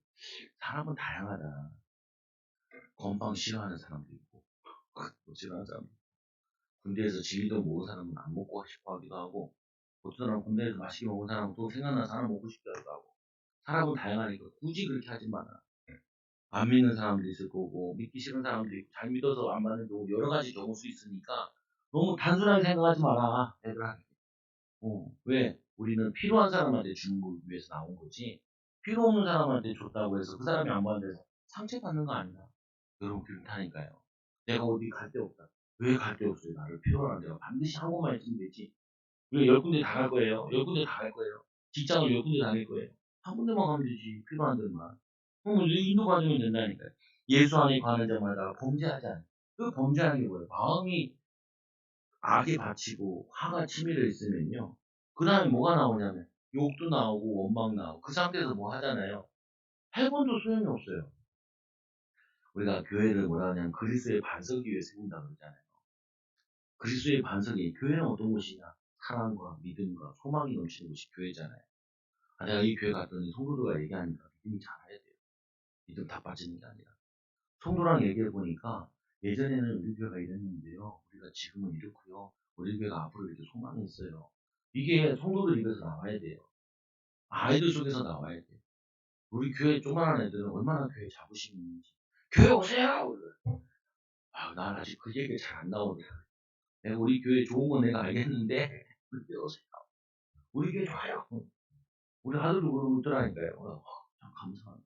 사람은 다양하다. 건빵 싫어하는 사람도 있고, 못 싫어하는 사람도 있고. 군대에서 진리도 먹은 사람은 안 먹고 싶어 하기도 하고, 어떤 사람은 군대에서 맛있게 먹은 사람은 또 생각나는 사람 먹고 싶다 하기도 하고, 사람은 다양하니까 굳이 그렇게 하지 마라. 안 믿는 사람도 있을 거고, 믿기 싫은 사람도 있고, 잘 믿어서 안 받는 경우, 여러 가지 경우 수 있으니까, 너무 단순하게 생각하지 마라. 얘들아. 왜? 우리는 필요한 사람한테 주는 걸 위해서 나온 거지, 필요 없는 사람한테 줬다고 해서 그 사람이 안 받는 데서 상처받는 거 아니다. 여러분, 그렇다니까요. 내가 어디 갈 데 없다. 왜 갈 데 없어요? 나를 필요로 하는 데가 반드시 한 곳만 있으면 되지. 우리가 10군데 다 갈 거예요. 10군데 다 갈 거예요. 직장을 10군데 다닐 거예요. 한 군데만 가면 되지. 필요한 데만. 그럼 이제 인도 가지면 된다니까요. 예수 안에 관한 자마다 범죄하지 않아요. 그 범죄하는 게 뭐예요? 마음이 악에 받치고 화가 치밀어 있으면요. 그 다음에 뭐가 나오냐면 욕도 나오고 원망 나오고 그 상태에서 뭐 하잖아요. 해본도 소용이 없어요. 우리가 교회를 뭐라 하냐면 그리스도의 반석 위에 세운다 그러잖아요. 그리스도의 반석이 교회는 어떤 곳이냐? 사랑과 믿음과 소망이 넘치는 곳이 교회잖아요. 내가 이 교회 갔더니 성도들과 얘기하니까 믿음이 자라야 돼요. 믿음 다 빠지는 게 아니라. 성도랑 얘기해 보니까 예전에는 우리 교회가 이랬는데요. 우리가 지금은 이렇고요. 우리 교회가 앞으로 이렇게 소망이 있어요. 이게 성도들 입에서 나와야 돼요. 아이들 속에서 나와야 돼. 우리 교회 조그만한 애들은 얼마나 교회 자부심이 있는지. 교회 오세요! 난 아직 그 얘기가 잘 안 나오더라. 내가 우리 교회 좋은 건 내가 알겠는데, 우리 교회 오세요. 우리 교회 좋아요. 우리 아들도 그러고 있더라니까요. 참 감사하다.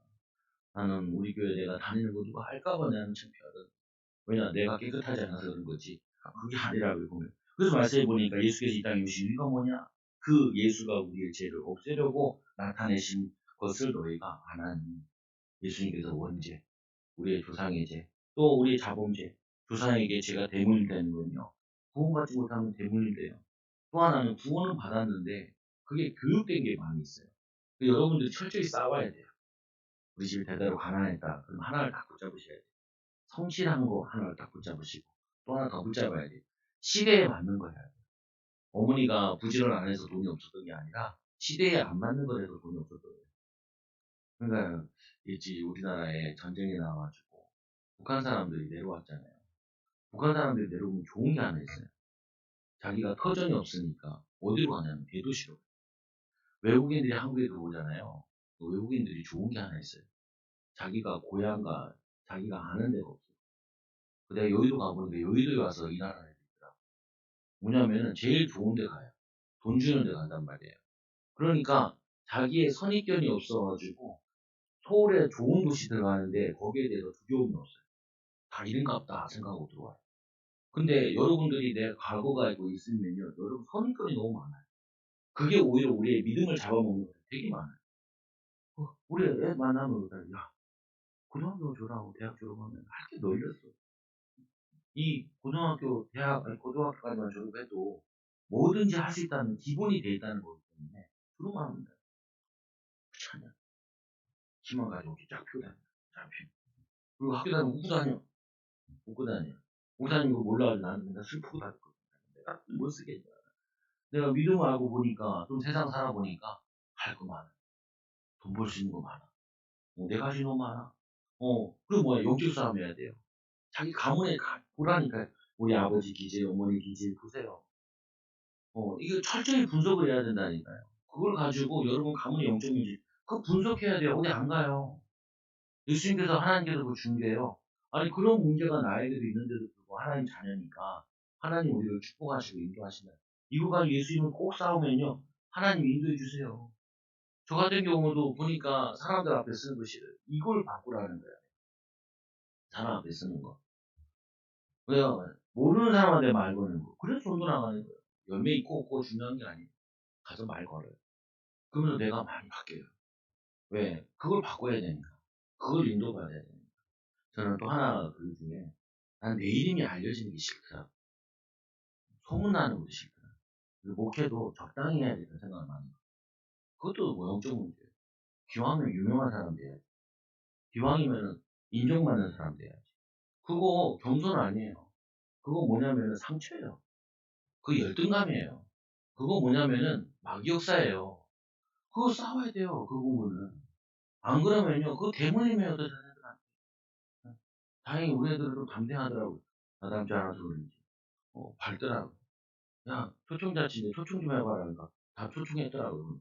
나는 우리 교회 내가 다니는 거 누가 할까봐 나는 창피하거든. 왜냐, 내가 깨끗하지 않아서 그런 거지. 그게 아니라고 보면. 그래서 말씀해 보니까 예수께서 이 땅에 오신 이유가 뭐냐? 그 예수가 우리의 죄를 없애려고 나타내신 것을 너희가 안 하니. 예수님께서 원죄, 우리의 조상의 죄, 또 우리의 자범죄, 조상에게 죄가 대물림되는 건요. 구원받지 못하면 대물림돼요. 또 하나는 구원은 받았는데 그게 교육된 게 많이 있어요. 여러분들이 철저히 싸워야 돼요. 우리 집이 대대로 가난했다. 그럼 하나를 딱 붙잡으셔야 돼요. 성실한 거 하나를 딱 붙잡으시고 또 하나 더 붙잡아야 돼요. 시대에 맞는 거 해야 돼요. 어머니가 부지런 안 해서 돈이 없었던 게 아니라 시대에 안 맞는 거라서 돈이 없었던 거예요. 그러니까 있지 우리나라에 전쟁이 나와가지고 북한 사람들이 내려왔잖아요. 북한 사람들이 내려오면 좋은 게 하나 있어요. 자기가 터전이 없으니까 어디로 가냐면 대도시로. 외국인들이 한국에 들어오잖아요. 그 외국인들이 좋은 게 하나 있어요. 자기가 고향과 자기가 아는 데가 없어요. 내가 여의도 가보니까 여의도에 와서 일하는 애들 있더라고. 뭐냐면은 제일 좋은 데 가요. 돈 주는 데 간단 말이에요. 그러니까 자기의 선입견이 없어가지고 서울에 좋은 도시 들어가는데 거기에 대해서 두려움이 없어요. 다 이런갑다 생각하고 들어와요. 근데 여러분들이 내 과거가 있고 있으면요, 여러분 선입견이 너무 많아요. 그게 오히려 우리의 믿음을 잡아먹는 것도 되게 많아요. 우리 애 만나면 야, 고등학교 졸업하고 대학 졸업하면 할 게 널렸어. 이 고등학교, 대학, 아니, 고등학교까지만 졸업해도 뭐든지 할 수 있다는 기본이 돼 있다는 거기 때문에 졸업만 하면 돼. 그렇잖아요. 희망 가지고 이렇게 쫙 펴고 다녀. 쫙 펴. 그리고 학교 다니면 웃고 다녀. 웃고 다녀. 웃고 다니는 거 몰라가지고 나는 맨날 슬프고 다녔거든. 내가 못 쓰겠냐. 내가 믿음을 알고 보니까, 좀 세상 살아보니까 할 거 많아. 돈 벌 수 있는 거 많아. 내가 할 수 있는 거 많아. 그리고 뭐야, 영적 싸움 해야 돼요. 자기 가문에 보라니까. 우리 아버지 기질, 어머니 기질 보세요. 이게 철저히 분석을 해야 된다니까요. 그걸 가지고 여러분 가문의 영적 문제, 그거 분석해야 돼요. 어디 안 가요. 예수님께서 하나님께서 그걸 준게요. 아니, 그런 문제가 나에게도 있는데도 불구하고 하나님 자녀니까 하나님 우리를 축복하시고 인도하신다. 이거 가지고 예수님을 꼭 싸우면요. 하나님 인도해 주세요. 저 같은 경우도 보니까 사람들 앞에 쓰는 것이 이걸 바꾸라는 거야. 사람 앞에 쓰는 거. 왜요? 모르는 사람한테 말 거는 거. 그래서 돈도 나가는 거예요. 열매 있고 없고 중요한 게 아니에요. 가서 말 걸어요. 그러면 내가 많이 바뀌어요. 왜? 그걸 바꿔야 되니까. 그걸 인도받아야 되니까. 저는 또 하나 그 중에 난 내 이름이 알려지는 게 싫더라. 소문나는 것도 싫더라. 그리고 목회도 적당히 해야 된다는 생각을 많이 해요. 그것도 뭐 영적 문제예요. 기왕이면 유명한 사람 돼야지. 기왕이면은 인정받는 사람 돼야지. 그거 겸손 아니에요. 그거 뭐냐면은 상처예요. 그 열등감이에요. 그거 뭐냐면은 마귀역사예요. 그거 싸워야 돼요. 그 부분은. 안 그러면요. 그거 대문이에요. 또 자네들한테. 다행히 우리 애들은 좀 담대하더라고요. 나닮지 않아서 그런지. 밝더라고요. 야, 초청 자치인데 초청 좀 해봐라. 그러니까 다 초청했더라고요.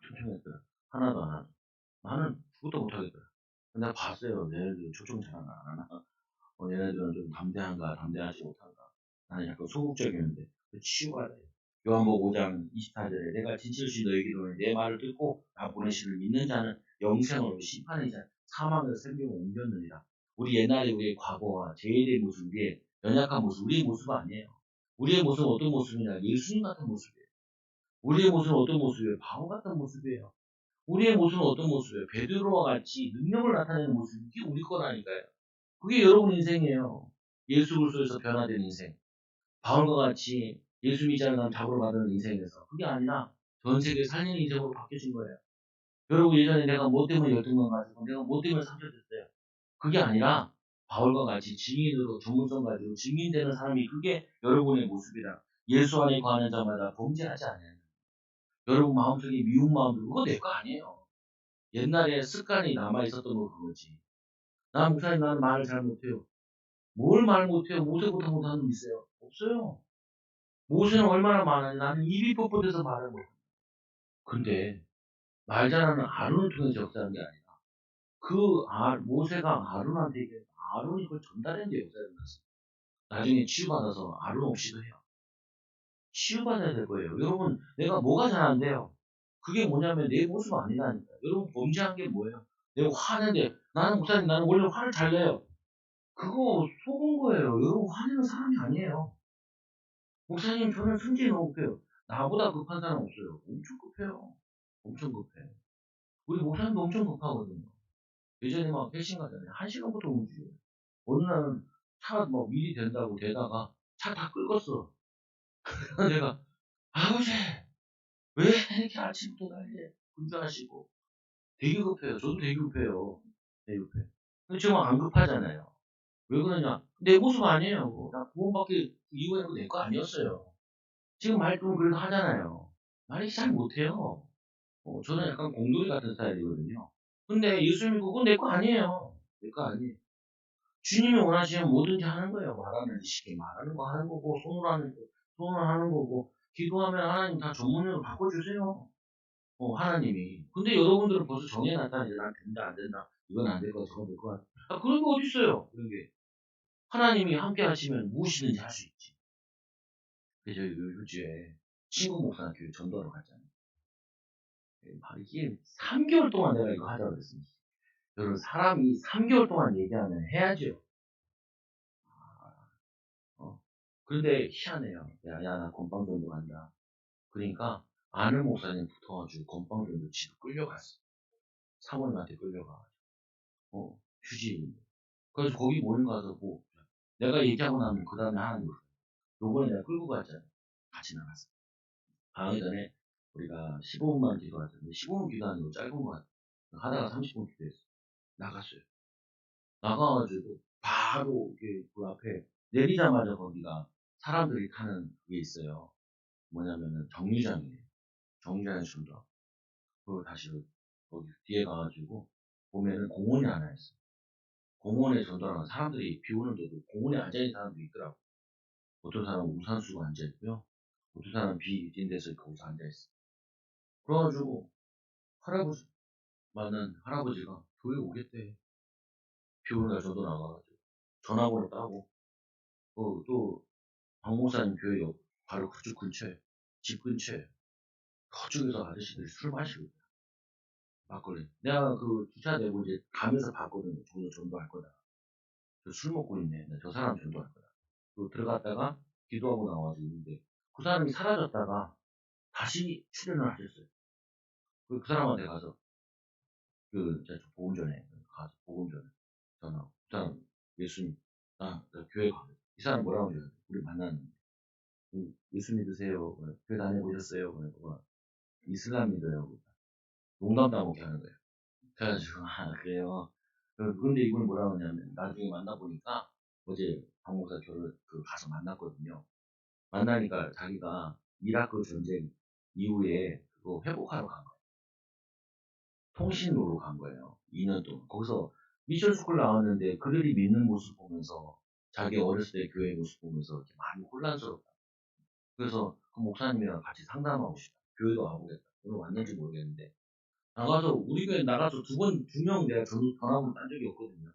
초청했더라. 하나도 안 하죠. 나는 그것도 못하겠더라. 근데 내가 봤어요. 얘네들 초청 잘하나 안 하나. 얘네들은 좀 담대한가, 담대하지 못한가. 나는 약간 소극적이었는데, 치유가 돼. 요한복음 5장 24절에 내가 진실시 너에게로 내 말을 듣고 나 보내시를 믿는 자는 영생으로 심판의 자 사망에서 생명을 옮겼느니라. 우리 옛날에 우리의 과거와 제일의 모습, 우리의 연약한 모습, 우리의 모습 아니에요. 우리의 모습은 어떤 모습이냐? 예수님 같은 모습이에요. 우리의 모습은 어떤 모습이에요? 바보 같은 모습이에요. 우리의 모습은 어떤 모습이에요? 베드로와 같이 능력을 나타내는 모습, 이게 우리 거라니까요. 그게 여러분 인생이에요. 예수 그리스도에서 변화된 인생. 바울과 같이 예수 믿지 않는 사람 잡으러 받는 인생에서. 그게 아니라 전 세계 살리는 인생으로 바뀌어진 거예요. 여러분 예전에 내가 뭐 때문에 열등감 가지고 내가 뭐 때문에 상처됐어요. 그게 아니라 바울과 같이 증인으로 전문성 가지고 증인되는 사람이 그게 여러분의 모습이라. 예수 안에 거하는 자마다 범죄하지 않아요. 여러분 마음속에 미운 마음들 그거 내 거 아니에요. 옛날에 습관이 남아 있었던 거 그거지. 나 목사님 나는 말을 잘 못해요. 뭘 말 못해요? 모세보다 못하는 분 있어요? 없어요. 모세는 얼마나 많아요. 나는 입이 뻣뻣해서 말을 못해요. 근데 말 잘하는 아론을 통해서 역사한 게 아니라 모세가 아론한테 얘기해서 아론이 그걸 전달했는데 역사를 일어났어요. 나중에 치유받아서 아론 없이도 해요. 치유받아야 될 거예요. 여러분, 내가 뭐가 잘한대요? 그게 뭐냐면 내 모습 아니라니까. 여러분, 범죄한 게 뭐예요? 내가 화내는데, 나는 목사님, 나는 원래 화를 잘 내요. 그거 속은 거예요. 여러분, 화내는 사람이 아니에요. 목사님, 저는 승진이 너무 급해요. 나보다 급한 사람 없어요. 엄청 급해요. 엄청 급해. 우리 목사님도 엄청 급하거든요. 예전에 막 회식 가잖아요. 1시간부터 움직여요. 어느 날은 차가 막 미리 된다고 되다가 차 다 긁었어. 그래서 내가, 아버지, 왜 이렇게 아침부터 난리에 분주하시고. 되게 급해요. 저도 되게 급해요. 되게 급해. 근데 지금 안 급하잖아요. 왜 그러냐? 내 모습 아니에요. 그거. 나 구원받기 이후에는 내 거 아니었어요. 지금 말 좀 그래도 하잖아요. 말이 잘 못해요. 저는 약간 공돌이 같은 스타일이거든요. 근데 예수님이 그건 내 거 아니에요. 내 거 아니에요. 주님이 원하시면 뭐든지 하는 거예요. 말하는 지식이 말하는 거 하는 거고, 손을 하는 거고, 기도하면 하나님 다 전문으로 바꿔주세요. 하나님이. 근데 여러분들은 벌써 정해놨다. 이제 난 된다, 안 된다. 이건 안 될 거야, 저건 될 거야. 아, 그런 게 어딨어요. 그런 게. 하나님이 함께 하시면 무엇이든지 할 수 있지. 그래서 요주에 친구 목사 교회 전도하러 갔잖아요. 이게 3개월 동안 내가 이거 하자고 그랬습니다. 여러분, 사람이 3개월 동안 얘기하면 해야죠. 어. 그런데 희한해요. 야, 나 건빵전도 간다. 그러니까 아는 목사님 붙어가지고 건빵전도 지도 끌려갔어. 사모님한테 끌려가가지고. 휴지. 그래서 거기 모임 가서 뭐, 내가 얘기하고 나면 그 다음에 하는 거예요. 요번에 내가 끌고 갔잖아요. 같이 나갔어. 방금 전에 우리가 15분만 기도하잖아요. 15분 기도하는 거 짧은 거 같아요. 하다가 30분 기도했어. 나갔어요. 나가가지고 바로 이렇게 그 앞에 내리자마자 거기가 사람들이 타는 그게 있어요. 뭐냐면은 정류장이에요. 정류장에 준다. 그리고 다시 거기 뒤에 가가지고 보면은 공원이 하나 있어. 공원에 전도하는 사람들이 비 오는데도 공원에 앉아있는 사람들이 있더라고. 어떤 사람은 우산 쓰고 앉아있고요. 어떤 사람은 비 뛴 데서 거기서 앉아있어. 그래가지고 할아버지 만난 할아버지가 교회 오겠대. 비 오는 날 전도 나가가지고 전화번호 따고 또 박목사님 교회 옆 바로 그쪽 근처에 집 근처에 저쪽에서 아저씨들이 술 마시고 있더라. 막걸리. 내가 그 주차 내고 이제 가면서 봤거든요. 저도 전도할 거다. 저 술 먹고 있네. 저 사람 전도할 거다. 또 들어갔다가 기도하고 나와가지고 있는데 그 사람이 사라졌다가 다시 출연을 하셨어요. 그 사람한테 가서 제가 복음 전에 가서 복음 전에 전화하고 그 사람 예수님 나 교회 가거든. 이 사람 뭐라고 그래요? 우리 만났는데 예수 믿으세요? 교회 다녀보셨어요? 이슬람 믿어요. 농담도 안 먹게 하는 거예요. 그래가지고 그래요. 근데 이분이 뭐라고 하냐면 나중에 만나보니까 어제 박목사 교를 가서 만났거든요. 만나니까 자기가 이라크 전쟁 이후에 그거 회복하러 간 거예요. 통신로로 간 거예요. 2년 동안. 거기서 미션 스쿨 나왔는데 그들이 믿는 모습 보면서 자기 어렸을 때 교회 모습 보면서 이렇게 많이 혼란스럽다. 그래서 그 목사님이랑 같이 상담하고 싶다. 교회도 와보겠다. 오늘 왔는지 모르겠는데 나가서 우리 교회 나가서 두 명 내가 전화번호 딴 적이 없거든요.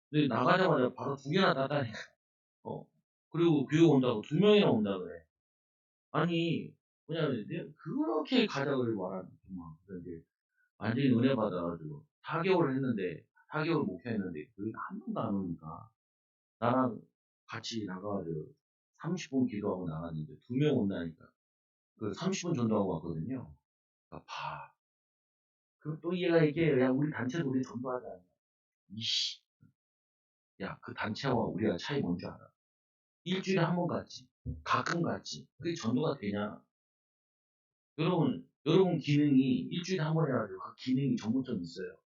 근데 나가자마자 바로 2개나 따다니까. 어. 그리고 교회 온다고 2명이나 온다 그래. 아니 그냥 그렇게 가자고 말하는 정말. 그런데 완전히 은혜 받아가지고 4개월 했는데 4개월 목회했는데 교회 한 명도 안 오니까 나랑 같이 나가가지고 30분 기도하고 나갔는데 2명 온다니까 그 30분 전도하고 왔거든요. 그러니까 또 얘가 얘기해요. 야 우리 단체도 우리 전도하자. 이씨. 야 그 단체와 우리가 차이 뭔지 알아? 일주일에 한 번 갔지. 가끔 갔지. 그게 전도가 되냐? 여러분 기능이 일주일에 한 번 해가지고 그 기능이 전문점 있어요.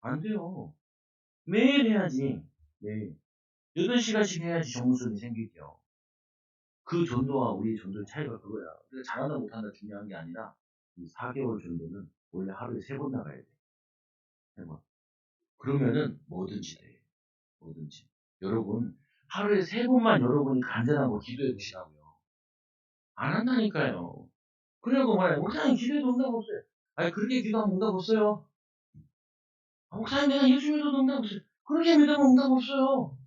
안 돼요. 매일 해야지. 매일. 8시간씩 해야지 전문성이 생기죠. 그 전도와 우리 전도의 차이가 그거야. 우리가 잘한다 못한다 중요한 게 아니라 이 4개월 전도는 원래 하루에 3번 나가야 돼. 3번. 그러면은 뭐든지 돼. 뭐든지. 여러분 하루에 3번만 여러분이 간절하고 기도해 보시라고요. 안 한다니까요. 그래갖고 말해 목사님 기도해도 응답 없어요. 아니, 그렇게 기도하면 응답 없어요. 목사님, 내가 예수 믿어도 응답 없어요. 그렇게 믿으면 응답 없어요.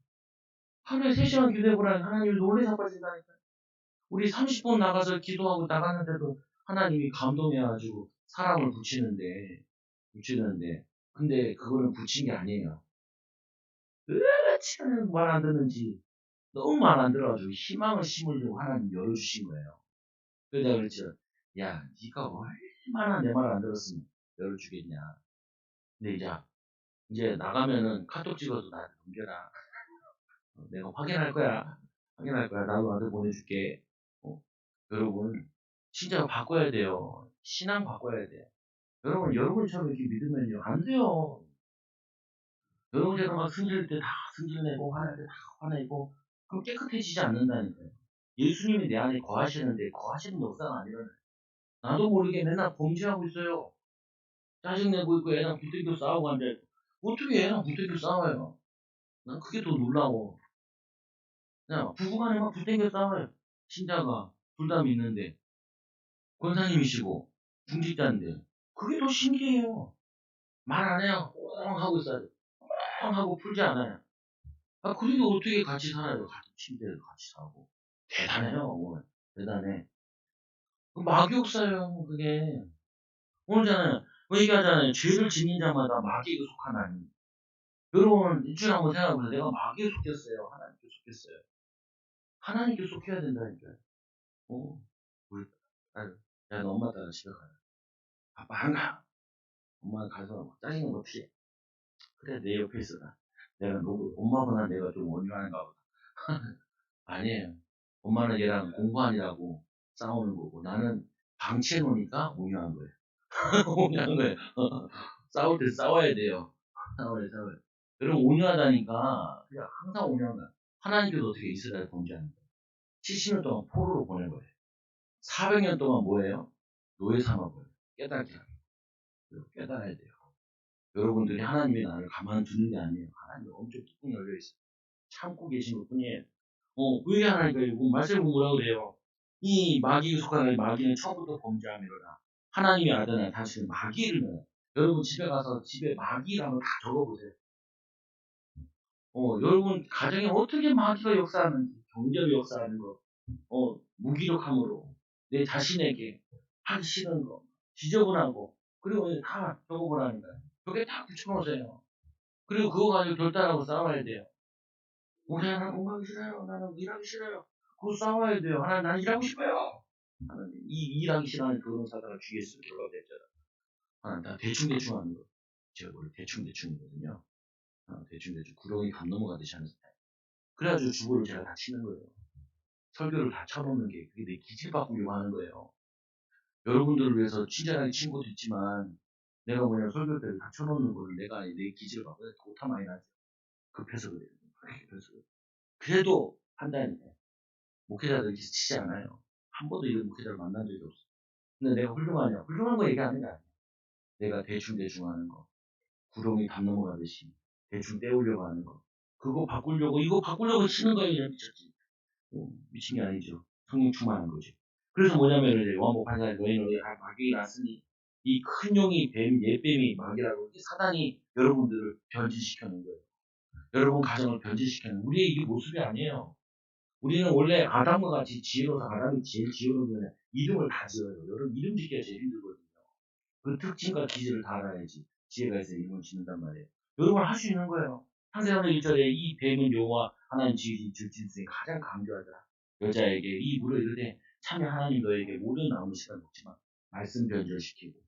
하루에 3시간 기도해보라. 하나님이 놀래 자빠진다니까. 우리 30분 나가서 기도하고 나갔는데도 하나님이 감동해가지고 사람을 붙이는데, 근데 그거는 붙인 게 아니에요. 얼마나 말 안 듣는지, 너무 말 안 들어가지고 희망을 심으려고 하나님 열어주신 거예요. 그래서 내가 그랬죠. 야, 니가 얼마나 내 말 안 들었으면 열어주겠냐. 근데 이제 나가면은 카톡 찍어서 나한테 넘겨라. 내가 확인할 거야. 확인할 거야. 나도 나한테 보내줄게. 어? 여러분, 진짜 바꿔야 돼요. 신앙 바꿔야 돼요. 여러분처럼 이렇게 믿으면요. 안 돼요. 여러분처럼 막 승질 때 다 승질내고, 화낼 때 다 화내고, 그럼 깨끗해지지 않는다니까요. 예수님이 내 안에 거하시는데, 거하시는 역사가 아니라요. 나도 모르게 맨날 범죄하고 있어요. 짜증내고 있고, 애랑 부대끼고 싸우고 하는데, 어떻게 애랑 부대끼고 싸워요? 난 그게 더 놀라워. 그냥 부부간에 막 부대끼고 싸워요. 신자가 둘 다 믿는데, 권사님이시고, 중직자인데, 그게 더 신기해요. 말 안 해요. 꽁 하고 있어요. 꽁 하고 풀지 않아요. 아, 그리고 어떻게 같이 살아요? 같은 침대에서 같이 살고. 대단해요, 오늘. 대단해. 마귀옥사예요, 그게. 오늘잖아요. 뭐 얘기하잖아요. 죄를 짓는 자마다 마귀에 속하나니. 여러분, 일주일에 한번 생각해보세요. 내가 마귀에 속했어요? 하나님께 속했어요? 하나님께 속해야 된다니까요. 우리, 아유, 야, 너 엄마 따라 집에 가요. 아빠 안 가. 엄마 가서 짜증내면 어떡해. 그래, 내 옆에 있어라. 내가 엄마보다 내가 좀 원흉한가 보다. 아니에요. 엄마는 얘랑 공부하느라고 싸우는 거고, 나는 방치해 놓으니까 온유한 거예요. 온유한 거예요. 싸울 때 싸워야 돼요. 싸워요. 여러분, 온유하다니까, 그냥 항상 온유한 거야. 하나님께서 어떻게 이스라엘 범죄하는 거예요? 70년 동안 포로로 보낸 거예요. 400년 동안 뭐예요? 노예 삼아 버려요. 깨닫게 하고. 깨달아야 돼요. 여러분들이 하나님이 나를 가만두는 게 아니에요. 하나님이 엄청 뚜껑 열려 있어요. 참고 계신 것 뿐이에요. 왜 하나니까 이거 말씀을 뭐라 그래요? 이 마귀에 속하는 마귀는 처음부터 범죄함이로라. 하나님이 아드나 다시는 마귀를 넣어요. 여러분 집에 가서 집에 마귀라면 다 적어보세요. 여러분 가정에 어떻게 마귀가 역사하는지, 경제로 역사하는 거, 무기력함으로 내 자신에게 하기 싫은 거, 지저분하고, 그리고 다 적어보라니까요. 벽에 다 붙여놓으세요. 그리고 그거 가지고 결단하고 싸워야 돼요. 우리 하나님 공부하기 싫어요. 나는 일하기 싫어요. 그거 싸워야 돼요. 하나님 난 일하고 싶어요. 하나님 이 일하기 싫어하는 그런 사다가 주위에 쓰고 들어가게 됐잖아. 하나님 다 대충대충 하는 거. 제가 원래 대충대충이거든요. 대충대충 구렁이 감 넘어가듯이 하는 스타일. 그래가지고 주보를 제가 다 치는 거예요. 설교를 다 쳐놓는 게 그게 내 기질 바꾸려고 하는 거예요. 여러분들을 위해서 친절하게 친구도 있지만 내가 뭐냐 설교 때를 다 쳐놓는 거를 내가 내 기질을 바꾸면 오타 많이 나죠. 급해서 그래요. 급해서 그래요. 그래도 한다니까. 목회자들 이렇게 치지 않아요. 한 번도 이런 목회자를 만난 적이 없어. 근데 내가 훌륭하냐? 훌륭한 거 얘기하는 게 아니야. 내가 대충대충 하는 거. 구렁이 담 넘어가듯이. 대충 때우려고 하는 거. 그거 바꾸려고, 이거 바꾸려고 치는 거예요. 이런 미쳤지. 미친 게 아니죠. 성령 충만한 거지. 그래서 뭐냐면, 이제 왕복 판사에 너희는 마귀가 났으니, 이 큰 용이 뱀, 옛뱀이 마귀라고, 이 사단이 여러분들을 변질시켜놓은 거예요. 여러분 가정을 변질시켜놓은, 우리의 이 모습이 아니에요. 우리는 원래 아담과 같이 지혜로서 아담이 제일 지혜로우면 이름을 다 지어요. 여러분 이름 짓기가 제일 힘들거든요. 그 특징과 기질을 다 알아야지 지혜가 있어 이름을 짓는단 말이에요. 여러분 할 수 있는 거예요. 창세기 1절에 이 뱀은 여호와 하나님 지으신 줄진수에 가장 강조하자. 여자에게 이 물을 이르되 참여 하나님 너에게 모든 나무의 씨를 먹지만 말씀 변절시키고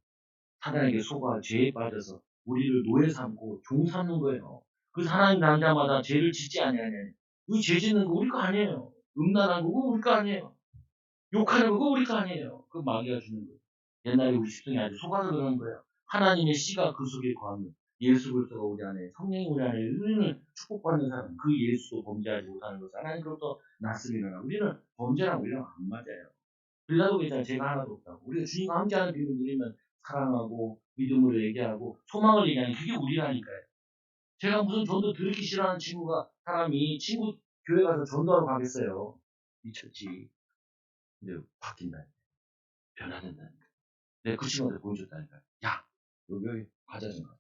사단에게 속아 죄에 빠져서 우리를 노예 삼고 종 삼는 거예요. 그래서 하나님 남자마다 죄를 짓지 아니하냐. 이 죄 짓는 거 우리 거 아니에요. 음란한 거 우리 거 아니에요. 욕하는 거 우리 거 아니에요. 그 마귀가 주는 거예요. 옛날에 우리 십성이 아주 속아서 그러는 거예요. 하나님의 씨가 그 속에 거하면 예수 그리스도가 우리 안에 성령이 우리 안에 우리는 축복받는 사람 그 예수도 범죄하지 못하는 것을 하나님으로부터 났으리라. 우리는 범죄랑 우리랑 안 맞아요. 빌라도 괜찮아요. 죄가 하나도 없다고. 우리가 주님과 함께하는 비밀 누리면 사랑하고 믿음으로 얘기하고 소망을 얘기하는 그게 우리라니까요. 제가 무슨 전도 들기 싫어하는 사람이 친구 교회 가서 전도하러 가겠어요. 미쳤지. 근데 바뀐다. 변화된다. 내가 그 친구한테 보여줬다니까요. 야, 여기 과자 좀 가.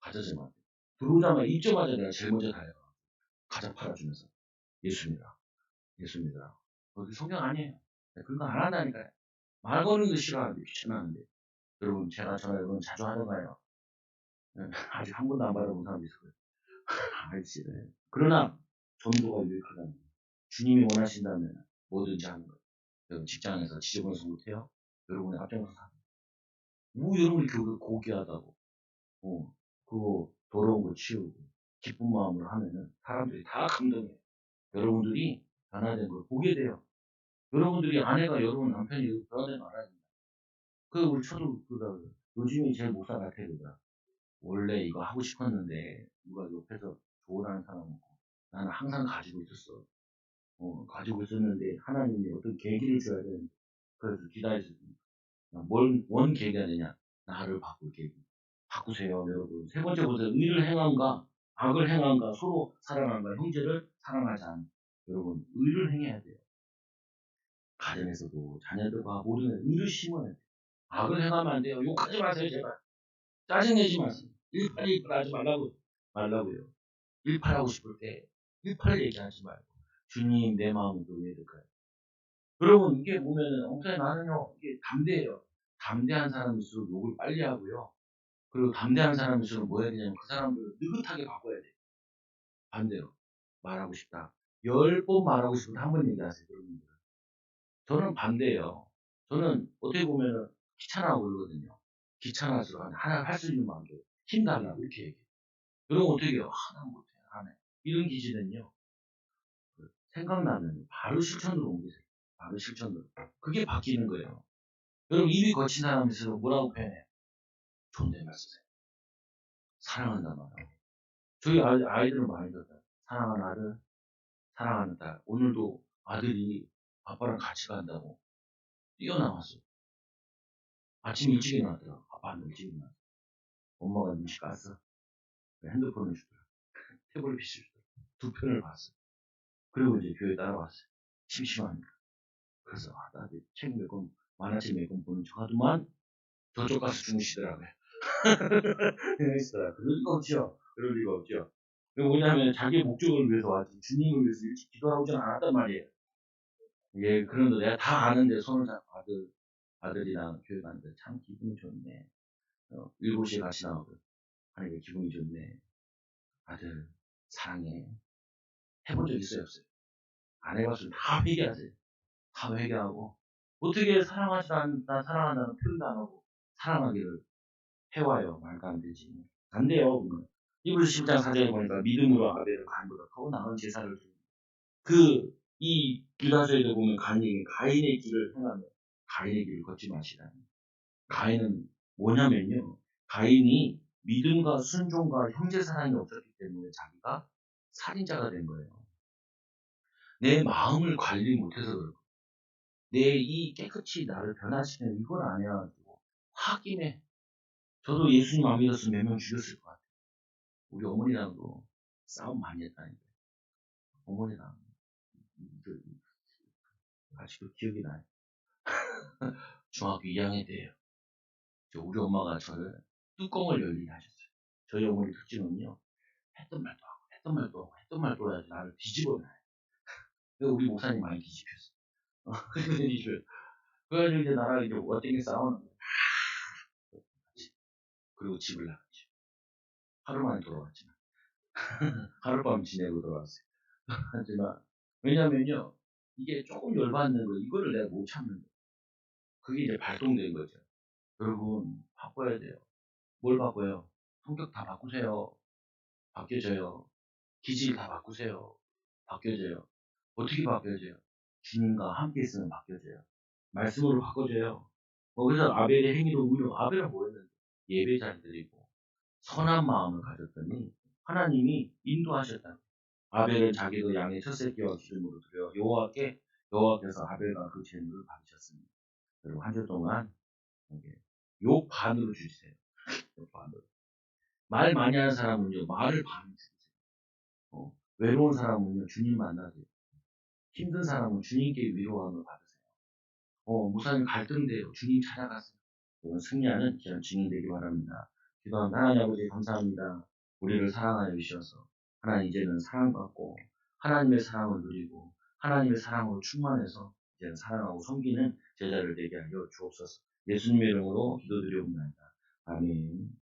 과자 좀 가. 들어오자마자 입자마자 내가 제일 먼저 달려가. 과자 팔아주면서 예수 믿으라. 예수 믿으라. 그게 성경 아니에요. 그런 거 안 한다니까요. 말 거는 거 싫어하는데 귀찮아하는데. 여러분 제가 전화 여러분 자주 하던가요? 아직 한 번도 안 받아본 사람도 있을 거예요. 알지. 네. 그러나 전도가 유익하다는 거예요. 주님이 원하신다면 뭐든지 하는 거예요. 여러분 직장에서 지저분해서 못해요? 여러분의 앞장서서 하는 거예요. 뭐 여러분이 그 고귀하다고 그거 더러운 거 치우고 기쁜 마음으로 하면은 사람들이 다 감동해요. 여러분들이 변화된 걸 보게 돼요. 여러분들이 아내가 여러분 남편이 변화된 거 알아야 됩니다. 그 우리 처도 그러다 요즘이 제일 못 살아 태그가 원래 이거 하고 싶었는데 누가 옆에서 조언하는 사람 없고 나는 항상 가지고 있었어. 가지고 있었는데 하나님이 어떤 계기를 줘야 되는데 그래서 기다렸습니다. 원 계기가 되냐? 나를 바꿀 계기. 바꾸세요, 여러분. 세 번째 보세요. 의를 행함과 악을 행함과 서로 사랑함과 형제를 사랑하지 않는. 여러분, 의를 행해야 돼요. 가정에서도 자녀들과 모든 의를 심어야 돼요. 악을 행하면 안 돼요. 욕하지 마세요, 제발. 짜증내지 마세요. 일팔 하지 말라고요. 일팔하고 싶을 때 일팔 얘기하지 말고 주님 내 마음을 왜 될까요? 여러분 이게 보면은 나는요 이게 담대해요. 담대한 사람일수록 욕을 빨리 하고요. 그리고 담대한 사람일수록 뭐 해야 되냐면 그 사람들을 느긋하게 바꿔야 돼요. 반대로 말하고 싶다. 10번 말하고 싶은데 한 번 얘기하세요. 여러분들. 저는 반대예요. 저는 어떻게 보면은 귀찮아하고 그러거든요. 귀찮아서 하나 할 수 있는 마음도 힘 달라고 이렇게 얘기해요. 여러분 어떻게 해요? 하나 못해 안 해. 이런 기질은요. 생각나면 바로 실천으로 옮기세요. 바로 실천으로. 그게 바뀌는 거예요. 여러분 입이 거친 사람일수록 뭐라고 표현해요? 존댓말 쓰세요. 사랑한다 말이에요. 저희 아이들은 많이 들어요. 사랑하는 아들, 사랑하는 딸. 오늘도 아들이 아빠랑 같이 간다고 뛰어나왔어요. 아침 일찍 일어났더라. 아빠는 일찍 일어났어. 엄마가 눈치 깠어. 핸드폰을 주더라. 태블릿 PC를 주더라. 두 편을 봤어. 그리고 이제 교회 따라왔어요. 심심하니까. 그래서 나한테 책 몇 권, 만화책 몇 권 보는 척 하더만 저쪽 가서 주무시더라고요. 그럴 리가 없죠. 그럴 리가 없죠. 뭐냐면 자기 목적을 위해서 왔지 주님을 위해서 일찍 기도하고 오지 않았단 말이에요. 예, 그런데 내가 다 아는데 손을 잡고 아들이랑 교회 가는데 참 기분이 좋네. 7시에 같이 나오고 하니까 기분이 좋네. 아들 사랑해. 해본 적 있어요 없어요? 안 해봤으면 다 회개하세요. 다 회개하고 어떻게 사랑하지 않다 사랑한다는 표현도 안 하고 사랑하기를 해와요. 말도 안 되지. 안 돼요. 이브리서 10장 4절에 보니까 믿음으로 아벨을 가인보다 더 나은 제사를 드립니다. 이 유다서에도 보면 가인의 길을 행하며 가인의 길을 걷지 마시라니. 가인은 뭐냐면요. 가인이 믿음과 순종과 형제 사랑이 없었기 때문에 자기가 살인자가 된 거예요. 내 마음을 관리 못해서 그런 거예요. 내 이 깨끗이 나를 변화시키는 이걸 안 해가지고 확인해. 저도 예수님 안 믿었으면 몇 명 죽였을 것 같아요. 우리 어머니랑도 싸움 많이 했다니까요. 어머니랑 그, 아직도 기억이 나요. 중학교 2학년 때예요. 우리 엄마가 저를 뚜껑을 열리게 하셨어요. 저희 어머니 특징은요. 했던 말도 하고 했던 말도 하고 했던 말도 해야지 나를 뒤집어놔요. 그래서 우리 목사님 많이 뒤집혔어. 뒤집혔어. 그래가지고 이제 나랑 이제 어떻게 싸우는 거야. 그리고 집을 나갔죠. 하루 만에 돌아왔지만. 하룻밤 지내고 돌아왔어요. 하지만 왜냐면요. 이게 조금 열받는 거 이거를 내가 못 참는 거예요. 그게 이제 발동된 거죠. 여러분 바꿔야 돼요. 뭘 바꿔요? 성격 다 바꾸세요. 바뀌어져요. 기질 다 바꾸세요. 바뀌어져요. 어떻게 바뀌어져요? 주님과 함께 있으면 바뀌어져요. 말씀으로 바꿔줘요. 그래서 아벨의 행위도 오히려 아벨은 뭐였는데 예배자를 드리고 선한 마음을 가졌더니 하나님이 인도하셨다. 아벨은 자기도 양의 첫 새끼와 기름으로 드려 여호와께서 아벨과 그 제물을 받으셨습니다. 그리고 한 주 동안 욕 반으로 주세요. 욕 반으로. 말 많이 하는 사람은요 말을 반으로 주세요. 외로운 사람은요 주님 만나세요. 힘든 사람은 주님께 위로함을 받으세요. 목사님 갈등돼요. 주님 찾아가세요. 이런 승리하는 귀한 증인 되기 바랍니다. 기도합니다. 하나님 아버지 감사합니다. 우리를 사랑하여 주셔서 하나님 이제는 사랑받고 하나님의 사랑을 누리고 하나님의 사랑으로 충만해서 이제는 사랑하고 섬기는 제자를 되게 하여 주옵소서. 예수님의 이름으로 기도드리옵나이다. 아멘.